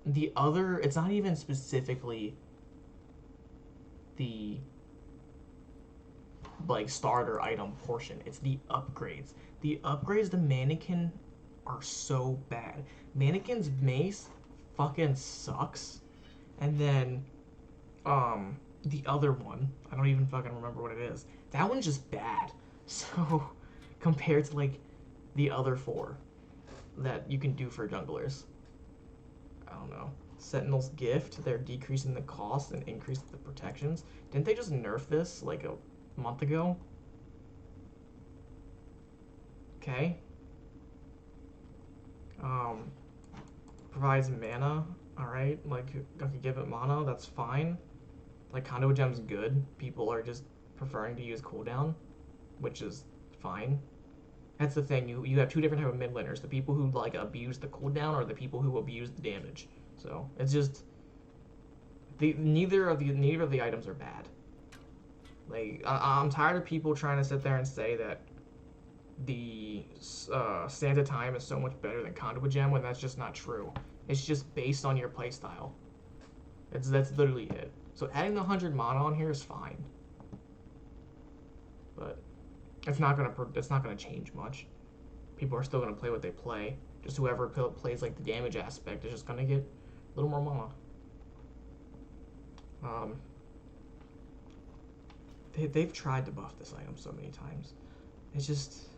[SPEAKER 1] the other, it's not even specifically the, like, starter item portion. It's the upgrades. The upgrades to Mannequin are so bad. Mannequin's mace fucking sucks. And then, the other one, I don't even fucking remember what it is. That one's just bad. So, compared to, like, the other four that you can do for junglers. I don't know. Sentinel's Gift, they're decreasing the cost and increasing the protections. Didn't they just nerf this, like, a month ago? Okay. Provides mana. Alright, like, I could give it mana, that's fine. Like, Conduit Gem's good. People are just preferring to use cooldown, which is fine. That's the thing. You have two different type of mid laners: the people who like abuse the cooldown, or the people who abuse the damage. So it's just neither of the items are bad. Like, I'm tired of people trying to sit there and say that the Santa Time is so much better than Conduit Gem when that's just not true. It's just based on your playstyle. That's literally it. So adding the 100 mana on here is fine, but it's not gonna change much. People are still gonna play what they play. Just whoever plays like the damage aspect is just gonna get a little more mana. They've tried to buff this item so many times. It's just,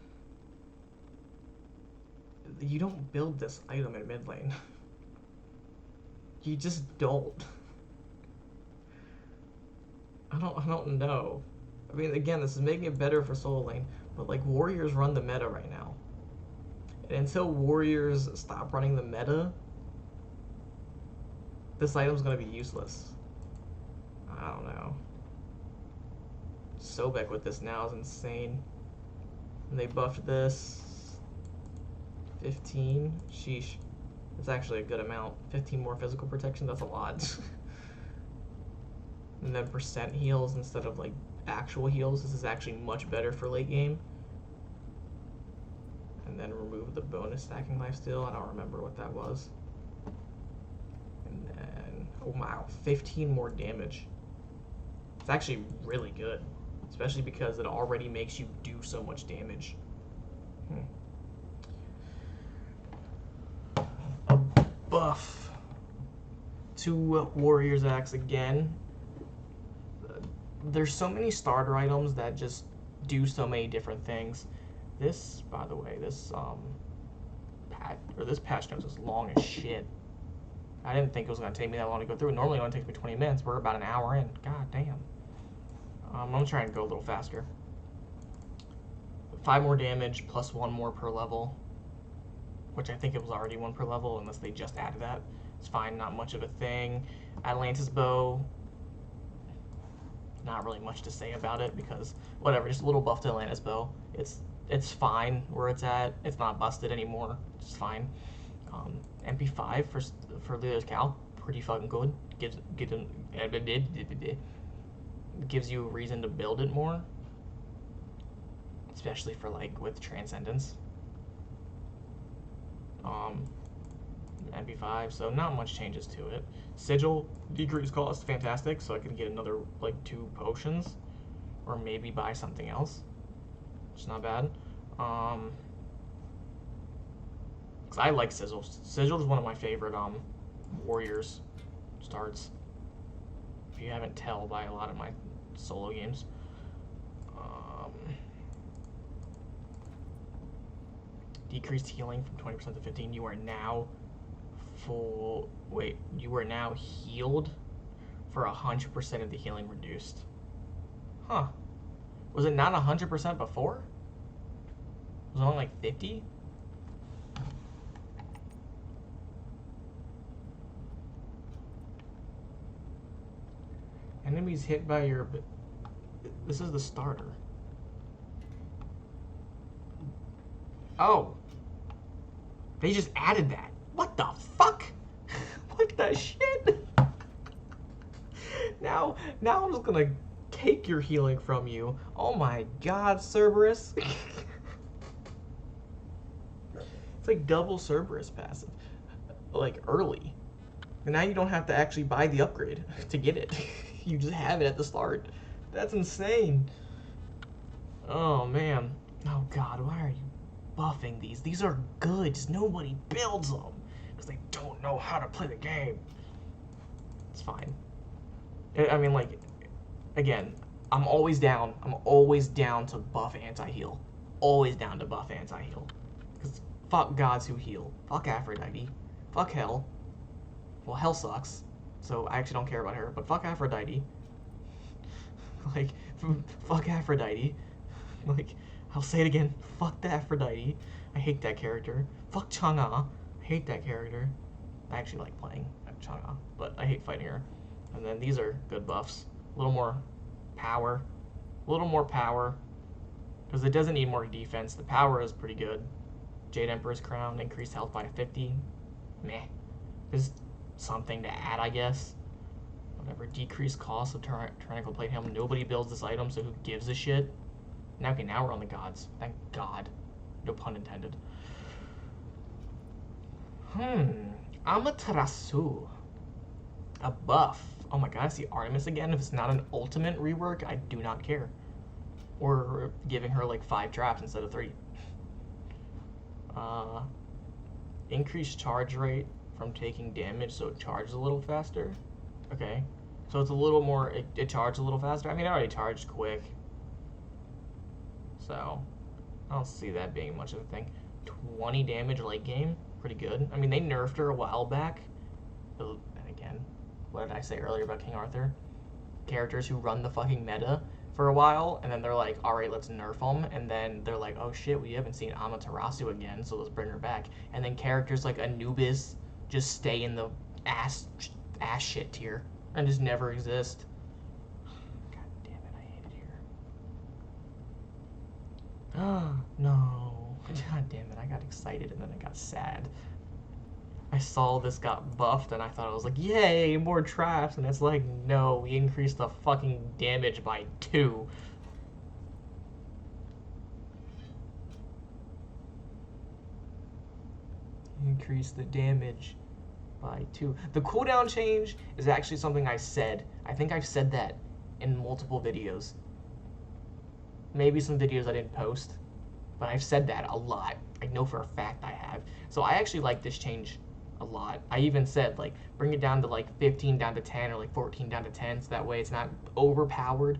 [SPEAKER 1] you don't build this item in mid lane. You just don't. I don't know. I mean, again, this is making it better for solo lane, but like, warriors run the meta right now. And until warriors stop running the meta, this item's gonna be useless. I don't know. Sobek with this now is insane. And they buffed this 15. Sheesh. That's actually a good amount. 15 more physical protection, that's a lot. And then percent heals instead of like actual heals. This is actually much better for late game. And then remove the bonus stacking lifesteal. I don't remember what that was. And then, oh wow, 15 more damage. It's actually really good, especially because it already makes you do so much damage. A buff to Warrior's Axe again. There's so many starter items that just do so many different things. This, by the way, this patch notes is long as shit. I didn't think it was gonna take me that long to go through. Normally it only takes me 20 minutes. We're about an hour in. God damn. I'm gonna try and go a little faster. 5 more damage plus 1 more per level, which I think it was already 1 per level unless they just added that. It's fine, not much of a thing. Atlantis bow. Not really much to say about it because whatever, just a little buff to Atlantis bow. It's fine where it's at. It's not busted anymore. It's fine. MP5 for Leo's Cal, pretty fucking good. Gives you a reason to build it more, especially for like with Transcendence. MP5, so not much changes to it. Sigil, decrease cost, fantastic, so I can get another like 2 potions, or maybe buy something else. It's not bad. Because I like Sizzle. Sizzle is one of my favorite warriors starts. If you haven't tell by a lot of my solo games. Decreased healing from 20% to 15. You are now full. Wait, you are now healed for 100% of the healing reduced. Huh. Was it not 100% before? Was it only like 50? Enemies hit by your... This is the starter. Oh. They just added that. What the fuck? What the shit? Now I'm just gonna take your healing from you. Oh my god, Cerberus. It's like double Cerberus passive. Like early. And now you don't have to actually buy the upgrade to get it. You just have it at the start. That's insane. Oh man. Oh god, why are you buffing these? These are good. Just nobody builds them because they don't know how to play the game. It's fine. I mean, like, again, I'm always down to buff anti-heal. Always down to buff anti-heal. Because fuck gods who heal. Fuck Aphrodite. Fuck hell. Well, hell sucks. So I actually don't care about her. But fuck Aphrodite. Like, fuck Aphrodite. Like, I'll say it again. Fuck the Aphrodite. I hate that character. Fuck Chang'e. I hate that character. I actually like playing Chang'e, but I hate fighting her. And then these are good buffs. A little more power. A little more power. Because it doesn't need more defense. The power is pretty good. Jade Emperor's Crown. Increased health by 50. Meh. There's something to add, I guess. Whatever. Decreased cost of Tyrannical Plate Helm. Nobody builds this item, so who gives a shit? Now, okay, now we're on the gods. Thank God. No pun intended. Amaterasu. A buff. Oh my god, I see Artemis again. If it's not an ultimate rework, I do not care. Or giving her like 5 traps instead of 3. Increased charge rate from taking damage, so it charges a little faster. Okay. So it's a little more, it charged a little faster. I mean, I already charged quick. So, I don't see that being much of a thing. 20 damage late game. Pretty good. I mean, they nerfed her a while back. And again, what did I say earlier about King Arthur? Characters who run the fucking meta for a while, and then they're like, alright, let's nerf them. And then they're like, oh shit, we haven't seen Amaterasu again, so let's bring her back. And then characters like Anubis just stay in the ass shit tier and just never exist. God damn it, I hate it here. Oh, no. God damn it, I got excited and then I got sad. I saw this got buffed and I thought I was like, yay, more traps. And it's like, no, we increased the fucking damage by 2. Increase the damage by 2. The cooldown change is actually something I said. I think I've said that in multiple videos. Maybe some videos I didn't post, but I've said that a lot. I know for a fact I have. So I actually like this change a lot. I even said, like, bring it down to like 15 down to 10 or like 14 down to 10, so that way it's not overpowered.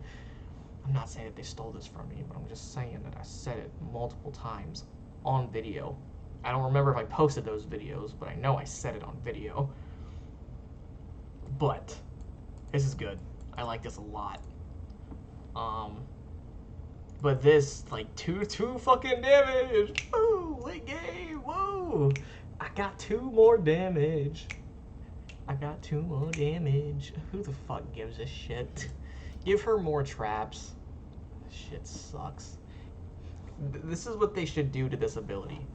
[SPEAKER 1] I'm not saying that they stole this from me, but I'm just saying that I said it multiple times on video. I don't remember if I posted those videos, but I know I said it on video. But this is good. I like this a lot. But this, like, two fucking damage. Woo, late game. Whoa. I got 2 more damage. I got 2 more damage. Who the fuck gives a shit? Give her more traps. This shit sucks. This is what they should do to this ability.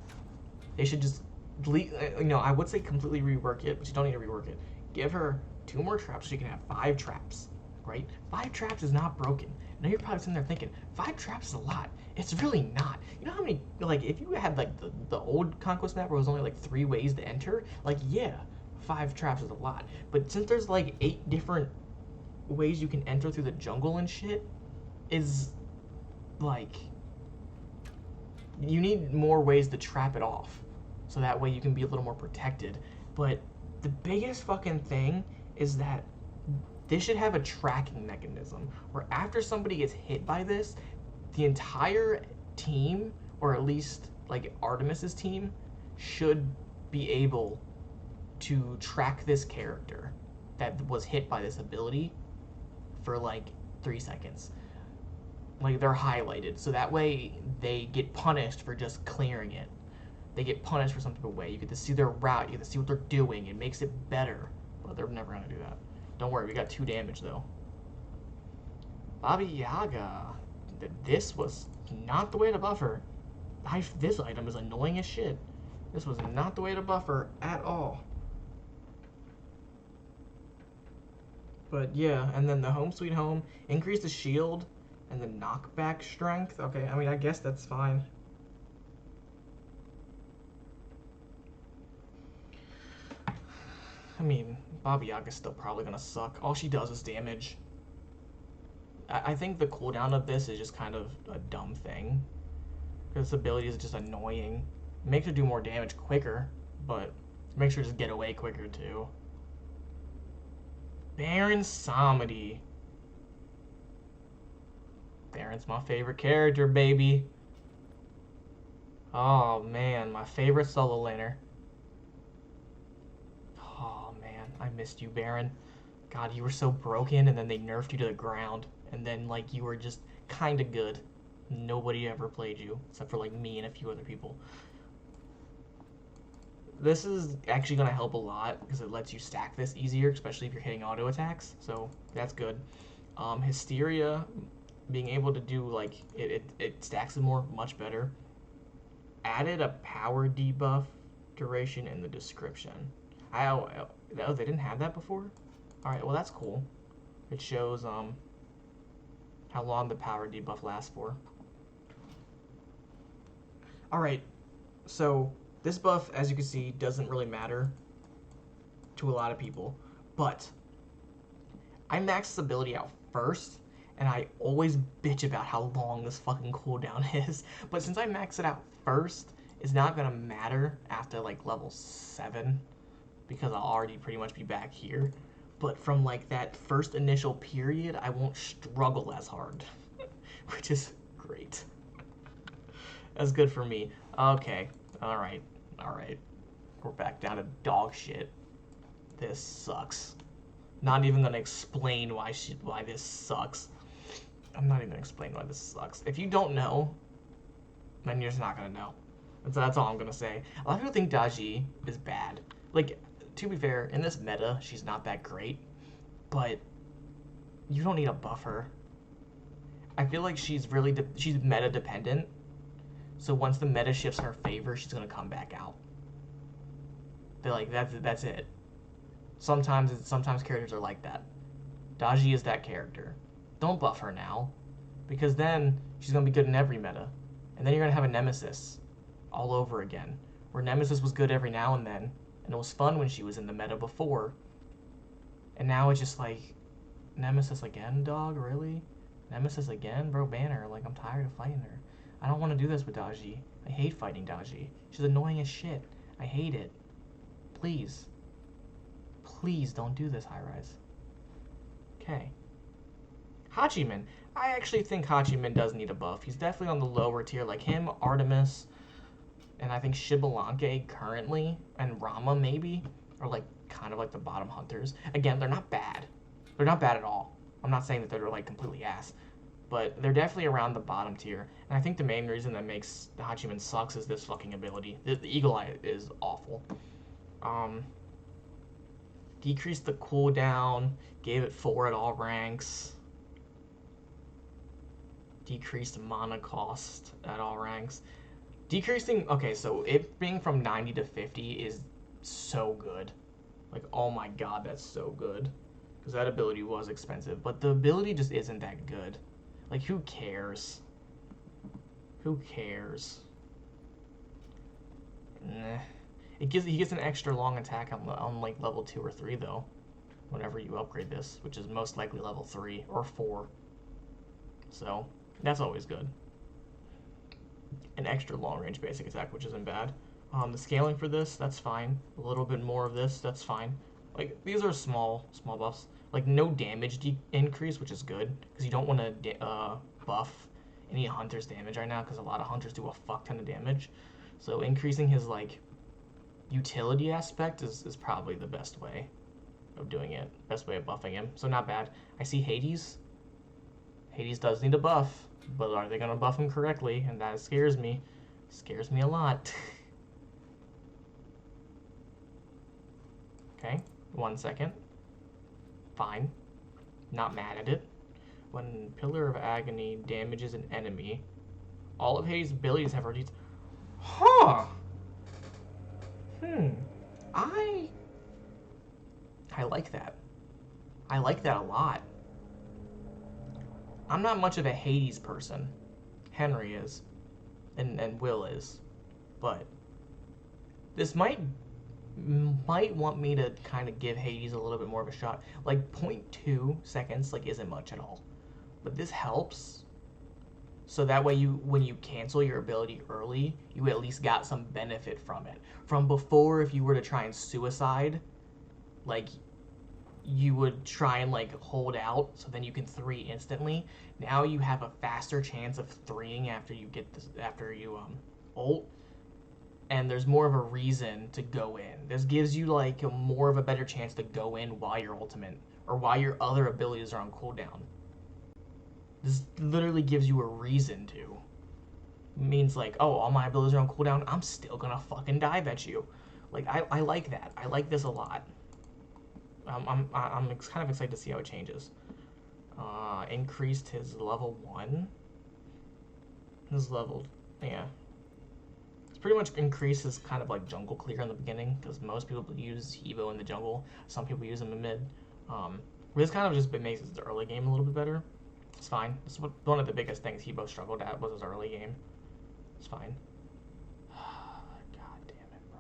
[SPEAKER 1] They should just, I would say completely rework it, but you don't need to rework it. Give her 2 more traps so you can have 5 traps, right? 5 traps is not broken. Now you're probably sitting there thinking, 5 traps is a lot. It's really not. You know how many, like, if you had, like, the old Conquest map where it was only, like, 3 ways to enter, like, yeah, 5 traps is a lot. But since there's, like, 8 different ways you can enter through the jungle and shit, is, like, you need more ways to trap it off. so that way you can be a little more protected. But the biggest fucking thing is that this should have a tracking mechanism where after somebody gets hit by this, the entire team, or at least like Artemis's team, should be able to track this character that was hit by this ability for like 3 seconds. Like they're highlighted, so that way they get punished for just clearing it. They get punished for some type of way. You get to see their route, you get to see what they're doing. It makes it better, but they're never gonna do that. Don't worry, we got 2 damage though. Baba Yaga. This was not the way to buff her. This item is annoying as shit. This was not the way to buff her at all. But yeah, and then the Home Sweet Home, increase the shield and the knockback strength. Okay, I mean, I guess that's fine. I mean, Baba Yaga's still probably gonna suck. All she does is damage. I think the cooldown of this is just kind of a dumb thing. Because this ability is just annoying. It makes her do more damage quicker, but it makes her just get away quicker too. Baron Samedi. Baron's my favorite character, baby. Oh man, my favorite solo laner. Oh man, I missed you, Baron. God, you were so broken, and then they nerfed you to the ground. And then, like, you were just kind of good. Nobody ever played you, except for, like, me and a few other people. This is actually going to help a lot, because it lets you stack this easier, especially if you're hitting auto attacks. So, that's good. Hysteria, being able to do, like, it stacks it more, much better. Added a power debuff duration in the description. Oh, they didn't have that before? Alright, well, that's cool. It shows, how long the power debuff lasts for. Alright, so this buff, as you can see, doesn't really matter to a lot of people, but I maxed this ability out first, and I always bitch about how long this fucking cooldown is, but since I maxed it out first, it's not gonna matter after like level 7, because I'll already pretty much be back here. But from like that first initial period, I won't struggle as hard, which is great. That's good for me. Okay, all right. We're back down to dog shit. This sucks. Not even gonna explain why this sucks. I'm not even gonna explain why this sucks. If you don't know, then you're just not gonna know. That's all I'm gonna say. A lot of people think Daji is bad. Like, to be fair, in this meta, she's not that great, but you don't need to buff her. I feel like she's meta dependent, so once the meta shifts in her favor, she's gonna come back out. They're like, that's it. Sometimes characters are like that. Daji is that character. Don't buff her now, because then she's gonna be good in every meta, and then you're gonna have a Nemesis all over again, where Nemesis was good every now and then, and it was fun when she was in the meta before. And now it's just like, Nemesis again, dog? Really? Nemesis again? Bro, ban her. Like, I'm tired of fighting her. I don't want to do this with Daji. I hate fighting Daji. She's annoying as shit. I hate it. Please. Please don't do this, High Rise. Okay. Hachiman. I actually think Hachiman does need a buff. He's definitely on the lower tier. Like him, Artemis, and I think Shibalanke currently, and Rama maybe, are like kind of like the bottom hunters. Again, they're not bad. They're not bad at all. I'm not saying that they're like completely ass, but they're definitely around the bottom tier. And I think the main reason that makes the Hachiman sucks is this fucking ability. The Eagle Eye is awful. Decreased the cooldown, gave it 4 at all ranks. Decreased mana cost at all ranks. Decreasing, okay, so it being from 90 to 50 is so good. Like, oh my god, that's so good. Because that ability was expensive, but the ability just isn't that good. Like, who cares? Who cares? Nah. He gets an extra long attack on like level 2 or 3 though, whenever you upgrade this, which is most likely level 3 or 4. So that's always good. An extra long range basic attack, which isn't bad. The scaling for this, that's fine. A little bit more of this, that's fine. Like, these are small buffs. Like, no damage increase, which is good, because you don't want to buff any hunter's damage right now, because a lot of hunters do a fuck ton of damage. So increasing his, like, utility aspect is probably the best way of doing it. Best way of buffing him. So not bad. I see Hades. Hades does need a buff, but are they going to buff him correctly? And that scares me. Scares me a lot. Okay, 1 second. Fine. Not mad at it. When Pillar of Agony damages an enemy, all of Hades' abilities have reduced. Huh. I like that. I like that a lot. I'm not much of a Hades person. Henry is. And Will is. But this might want me to kind of give Hades a little bit more of a shot. Like 0.2 seconds like isn't much at all. But this helps. So that way when you cancel your ability early, you at least got some benefit from it. From before, if you were to try and suicide, like you would try and like hold out so then you can 3 instantly. Now you have a faster chance of 3ing after you get this, after you ult. And there's more of a reason to go in. This gives you like more of a better chance to go in while your ultimate or while your other abilities are on cooldown. This literally gives you a reason to. It means like, oh, all my abilities are on cooldown, I'm still gonna fucking dive at you. Like I like that. I like this a lot. I'm kind of excited to see how it changes. Increased his level 1. His level, yeah. Pretty much increases kind of like jungle clear in the beginning because most people use Evo in the jungle. Some people use him in mid. This kind of just makes his early game a little bit better. It's fine. It's one of the biggest things Hebo struggled at was his early game. It's fine. God damn it, bro.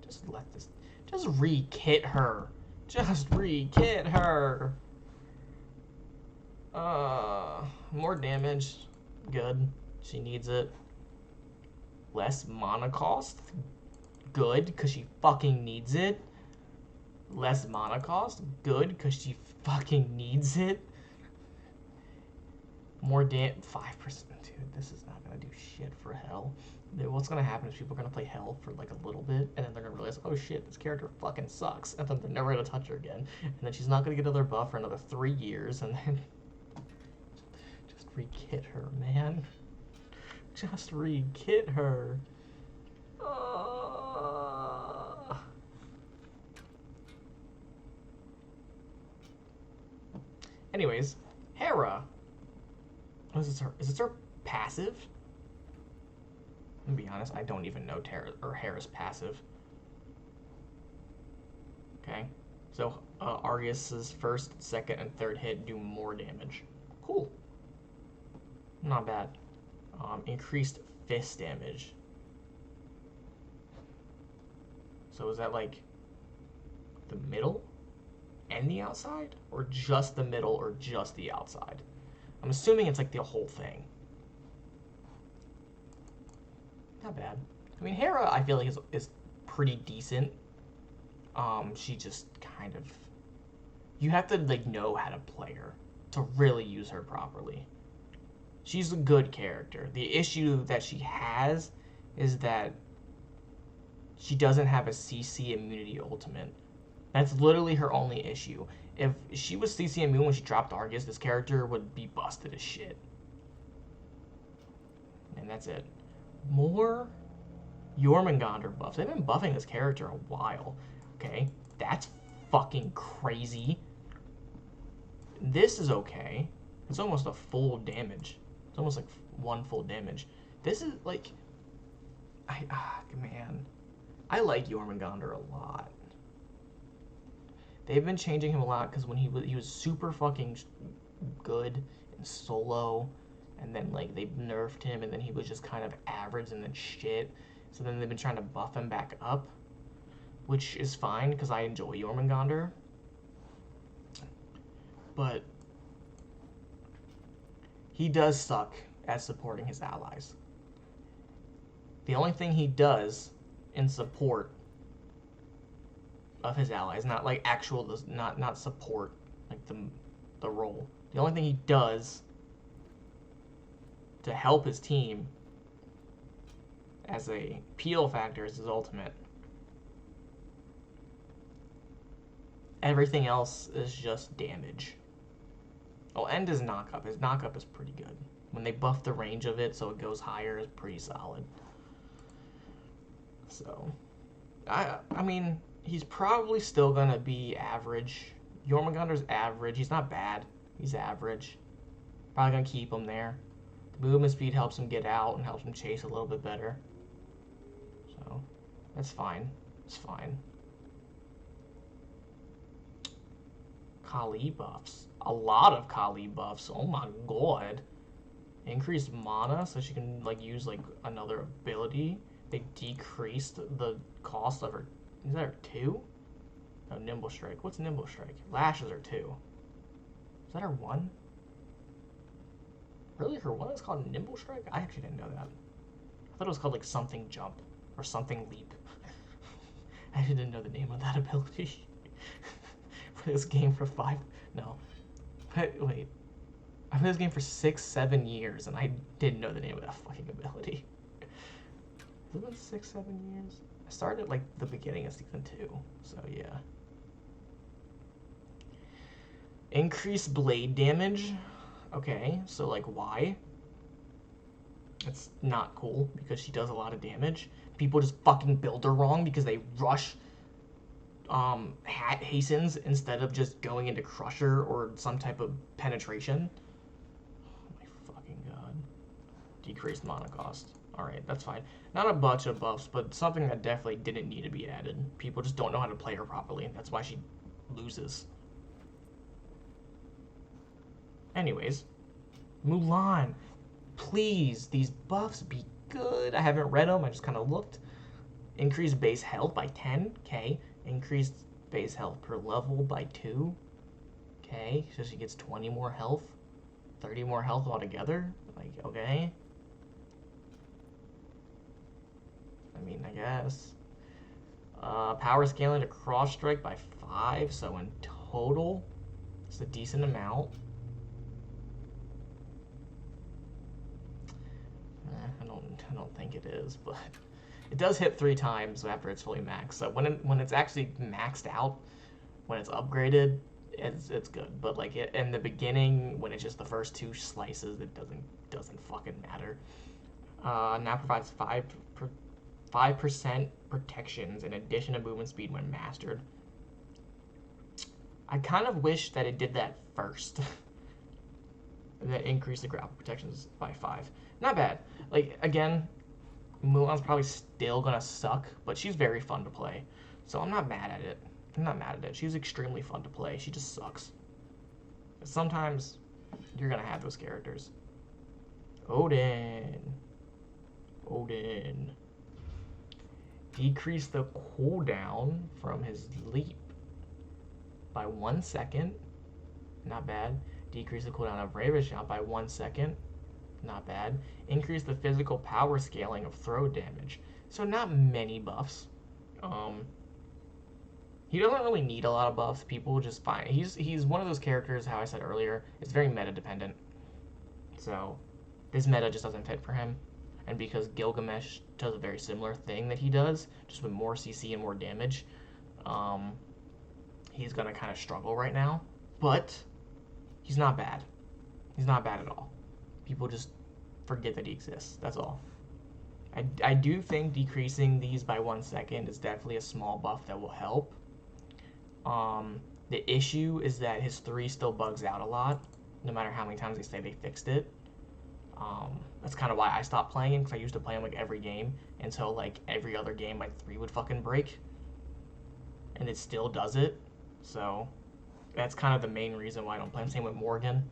[SPEAKER 1] Just let this. Just re-kit her. Just re-kit her. More damage. Good. She needs it. Less mana cost? Good, because she fucking needs it. Less mana cost? Good, because she fucking needs it. More 5%. Dude, this is not going to do shit for Hell. What's going to happen is people are going to play Hell for like a little bit, and then they're going to realize, oh shit, this character fucking sucks, and then they're never going to touch her again. And then she's not going to get another buff for another 3 years, and then... Just re-kit her, man. Just re-kit her. Anyways, Hera. What is this her? Is this her passive? I'm gonna be honest, I don't even know Hera's passive. Okay. So Argus' first, second, and third hit do more damage. Cool. Not bad. Increased fist damage. So is that like the middle and the outside? Or just the middle or just the outside? I'm assuming it's like the whole thing. Not bad. I mean, Hera, I feel like is pretty decent. She just kind of... You have to like know how to play her to really use her properly. She's a good character. The issue that she has is that she doesn't have a CC immunity ultimate. That's literally her only issue. If she was CC immune when she dropped Argus, this character would be busted as shit. And that's it. More Jormungandr buffs. They've been buffing this character a while. Okay, that's fucking crazy. This is okay. It's almost a full damage. It's almost like 1 full damage. This is like... man. I like Jormungandr a lot. They've been changing him a lot because when he was super fucking good in solo, and then like they nerfed him, and then he was just kind of average and then shit. So then they've been trying to buff him back up, which is fine because I enjoy Jormungandr. But he does suck at supporting his allies. The only thing he does in support of his allies, not like actual, not support, like the role. The only thing he does to help his team as a peel factor is his ultimate. Everything else is just damage. Oh, and his knockup. His knockup is pretty good. When they buff the range of it so it goes higher, it's pretty solid. So, I mean, he's probably still going to be average. Jormungandr's average. He's not bad. He's average. Probably going to keep him there. The movement speed helps him get out and helps him chase a little bit better. So, that's fine. It's fine. Kali buffs. A lot of Kali buffs. Oh my god. Increased mana so she can like use like another ability. They decreased the cost of her. Is that her 2? No, Nimble Strike. What's Nimble Strike? Lashes are 2. Is that her 1? Really? Her 1 is called Nimble Strike? I actually didn't know that. I thought it was called like something jump or something leap. I didn't know the name of that ability. For this game for 5. No. Wait. I played this game for 6-7 years and I didn't know the name of that fucking ability. Has it been 6-7 years? I started at like the beginning of season 2, so yeah. Increased blade damage. Okay, so like why? It's not cool because she does a lot of damage. People just fucking build her wrong because they rush hastens instead of just going into Crusher or some type of penetration. Oh my fucking god. Decreased mana cost. Alright, that's fine. Not a bunch of buffs, but something that definitely didn't need to be added. People just don't know how to play her properly. That's why she loses. Anyways, Mulan. Please, these buffs be good. I haven't read them. I just kind of looked. Increased base health by 10. Okay. Increased base health per level by 2. Okay. So she gets 20 more health. 30 more health altogether. Like, okay. I mean, I guess. Power scaling to cross strike by 5. So in total, it's a decent amount. I don't think it is, but it does hit 3 times after it's fully maxed. So when it's actually maxed out, when it's upgraded, it's good. But like in the beginning, when it's just the first 2 slices, it doesn't fucking matter. Now provides 5% protections in addition to movement speed when mastered. I kind of wish that it did that first. That increased the grapple protections by 5. Not bad. Like, again, Mulan's probably still gonna suck, but she's very fun to play. So I'm not mad at it. I'm not mad at it. She's extremely fun to play. She just sucks. But sometimes you're gonna have those characters. Odin. Decrease the cooldown from his leap by 1 second. Not bad. Decrease the cooldown of Raven Shout by 1 second. Not bad. Increase the physical power scaling of throw damage. So not many buffs. He doesn't really need a lot of buffs. People just find he's one of those characters, how I said earlier, it's very meta dependent. So this meta just doesn't fit for him. And because Gilgamesh does a very similar thing that he does, just with more CC and more damage, he's gonna kind of struggle right now. But he's not bad. He's not bad at all. People just forget that he exists. That's all. I do think decreasing these by 1 second is definitely a small buff that will help. The issue is that his 3 still bugs out a lot, no matter how many times they say they fixed it. That's kind of why I stopped playing him, because I used to play him like every game until like every other game my 3 would fucking break. And it still does it. So that's kind of the main reason why I don't play him. Same with Morgan.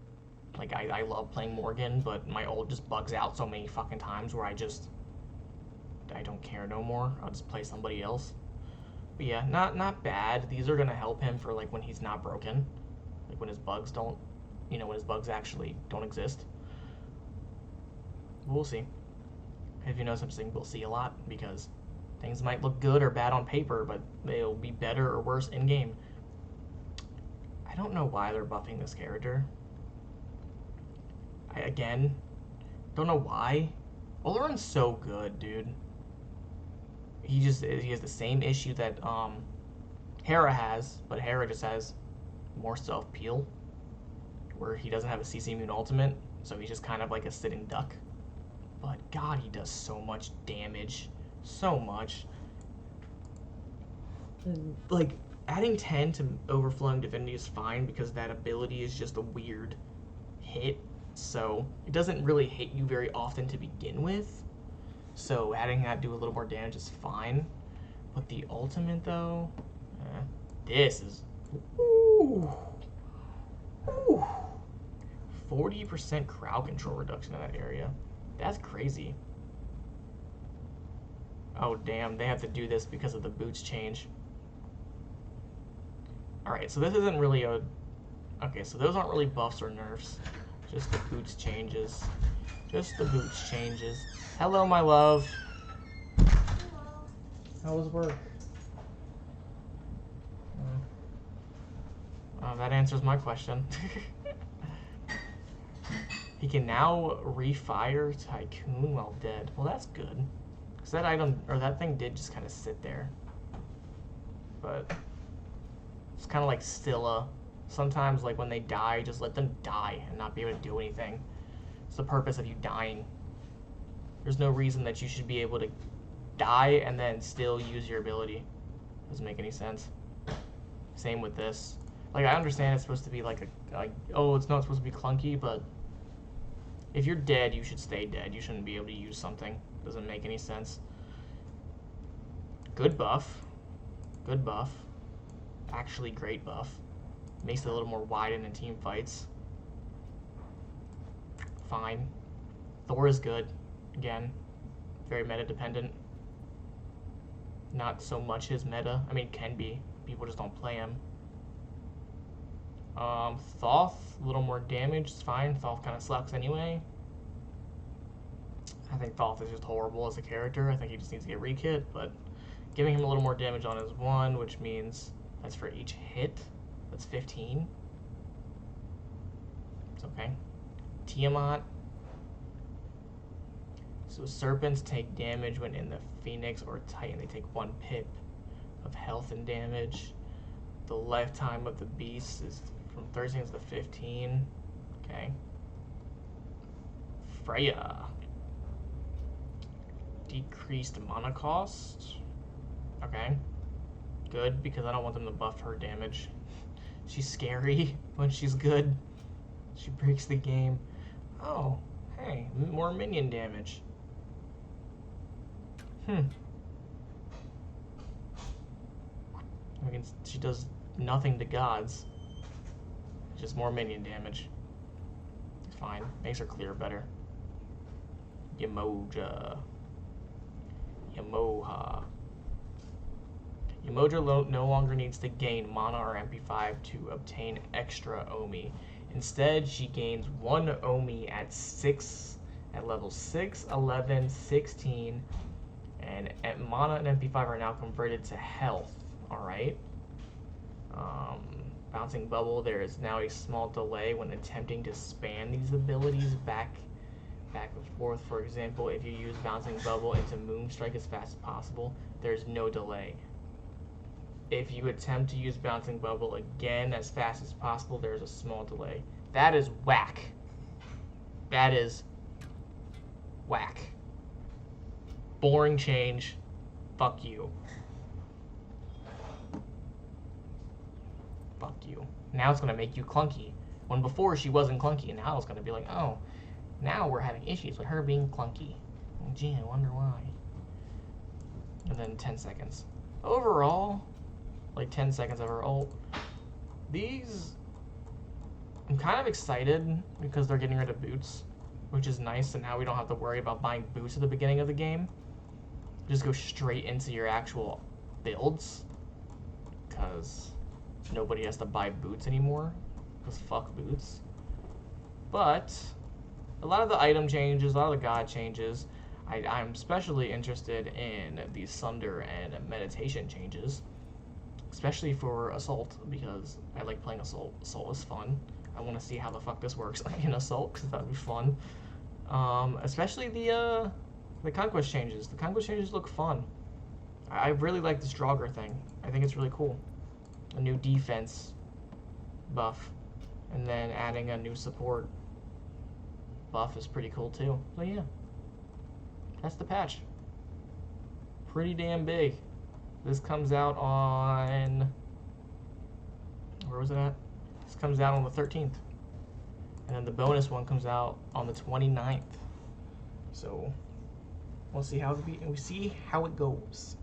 [SPEAKER 1] Like, I love playing Morgan, but my ult just bugs out so many fucking times where I don't care no more. I'll just play somebody else. But yeah, not bad. These are going to help him for, like, when he's not broken. Like, when his bugs don't, when his bugs actually don't exist. We'll see. If you know something, we'll see a lot, because Things might look good or bad on paper, but they'll be better or worse in game. I don't know why they're buffing this character. Again, don't know why. Oleron's so good, dude. He has the same issue that Hera has, but Hera just has more self peel, where he doesn't have a CC immune ultimate, so he's just kind of like a sitting duck. But God, he does so much damage, so much. Like adding 10 to Overflowing Divinity is fine because that ability is just a weird hit, so it doesn't really hit you very often to begin with. So adding that to do a little more damage is fine. But the ultimate though, this is, ooh, 40% crowd control reduction in that area. That's crazy. Oh damn, they have to do this because of the boots change. Alright, so this isn't really a, okay, so those aren't really buffs or nerfs. Just the boots changes. Just the boots changes. Hello, my love.
[SPEAKER 2] Hello.
[SPEAKER 1] How was work? That answers my question. He can now refire Tycoon while dead. Well, that's good. Because that item, or that thing did just kind of sit there. But it's kind of like Stilla. Sometimes, like, when they die, just let them die and not be able to do anything. It's the purpose of you dying. There's no reason that you should be able to die and then still use your ability. Doesn't make any sense. Same with this. Like, I understand it's supposed to be like oh, it's not supposed to be clunky, but if you're dead, you should stay dead. You shouldn't be able to use something. Doesn't make any sense. Good buff. Good buff. Actually great buff. Makes it a little more widened in team fights. Fine. Thor is good. Again, very meta dependent. Not so much his meta. I mean, can be. People just don't play him. Thoth, a little more damage. It's fine. Thoth kind of sucks anyway. I think Thoth is just horrible as a character. I think he just needs to get rekit, but giving him a little more damage on his 1, which means that's for each hit. That's 15. It's okay. Tiamat. So serpents take damage when in the Phoenix or Titan. They take 1 pip of health and damage. The lifetime of the beast is from 13 to 15. Okay. Freya. Decreased mana cost. Okay. Good, because I don't want them to buff her damage. She's scary when she's good. She breaks the game. Oh, hey, more minion damage. I mean, she does nothing to gods. Just more minion damage. It's fine. Makes her clear better. Yamoja. Yamoha. Yamoja no longer needs to gain mana or MP5 to obtain extra Omi. Instead, she gains 1 Omi at level 6, 11, 16, and mana and MP5 are now converted to health. Alright. Bouncing Bubble, there is now a small delay when attempting to span these abilities back and forth. For example, if you use Bouncing Bubble into Moonstrike as fast as possible, there's no delay. If you attempt to use Bouncing Bubble again as fast as possible, there's a small delay. That is whack. That is whack. Boring change. Fuck you. Fuck you. Now it's going to make you clunky. When before she wasn't clunky, and now it's going to be like, oh, now we're having issues with her being clunky. Oh, gee, I wonder why. And then 10 seconds. Overall, like 10 seconds of her ult. These, I'm kind of excited because they're getting rid of boots, which is nice, and now we don't have to worry about buying boots at the beginning of the game. Just go straight into your actual builds, because nobody has to buy boots anymore, because fuck boots. But a lot of the item changes, a lot of the god changes. I'm especially interested in the Sunder and Meditation changes, especially for Assault, because I like playing Assault. Assault is fun. I want to see how the fuck this works in Assault, because that would be fun. Especially the Conquest changes. The Conquest changes look fun. I really like this Draugr thing. I think it's really cool. A new defense buff, and then adding a new support buff is pretty cool too. So yeah, that's the patch. Pretty damn big. This comes out on, where was it at? This comes out on the 13th. And then the bonus one comes out on the 29th. So we'll see how it goes.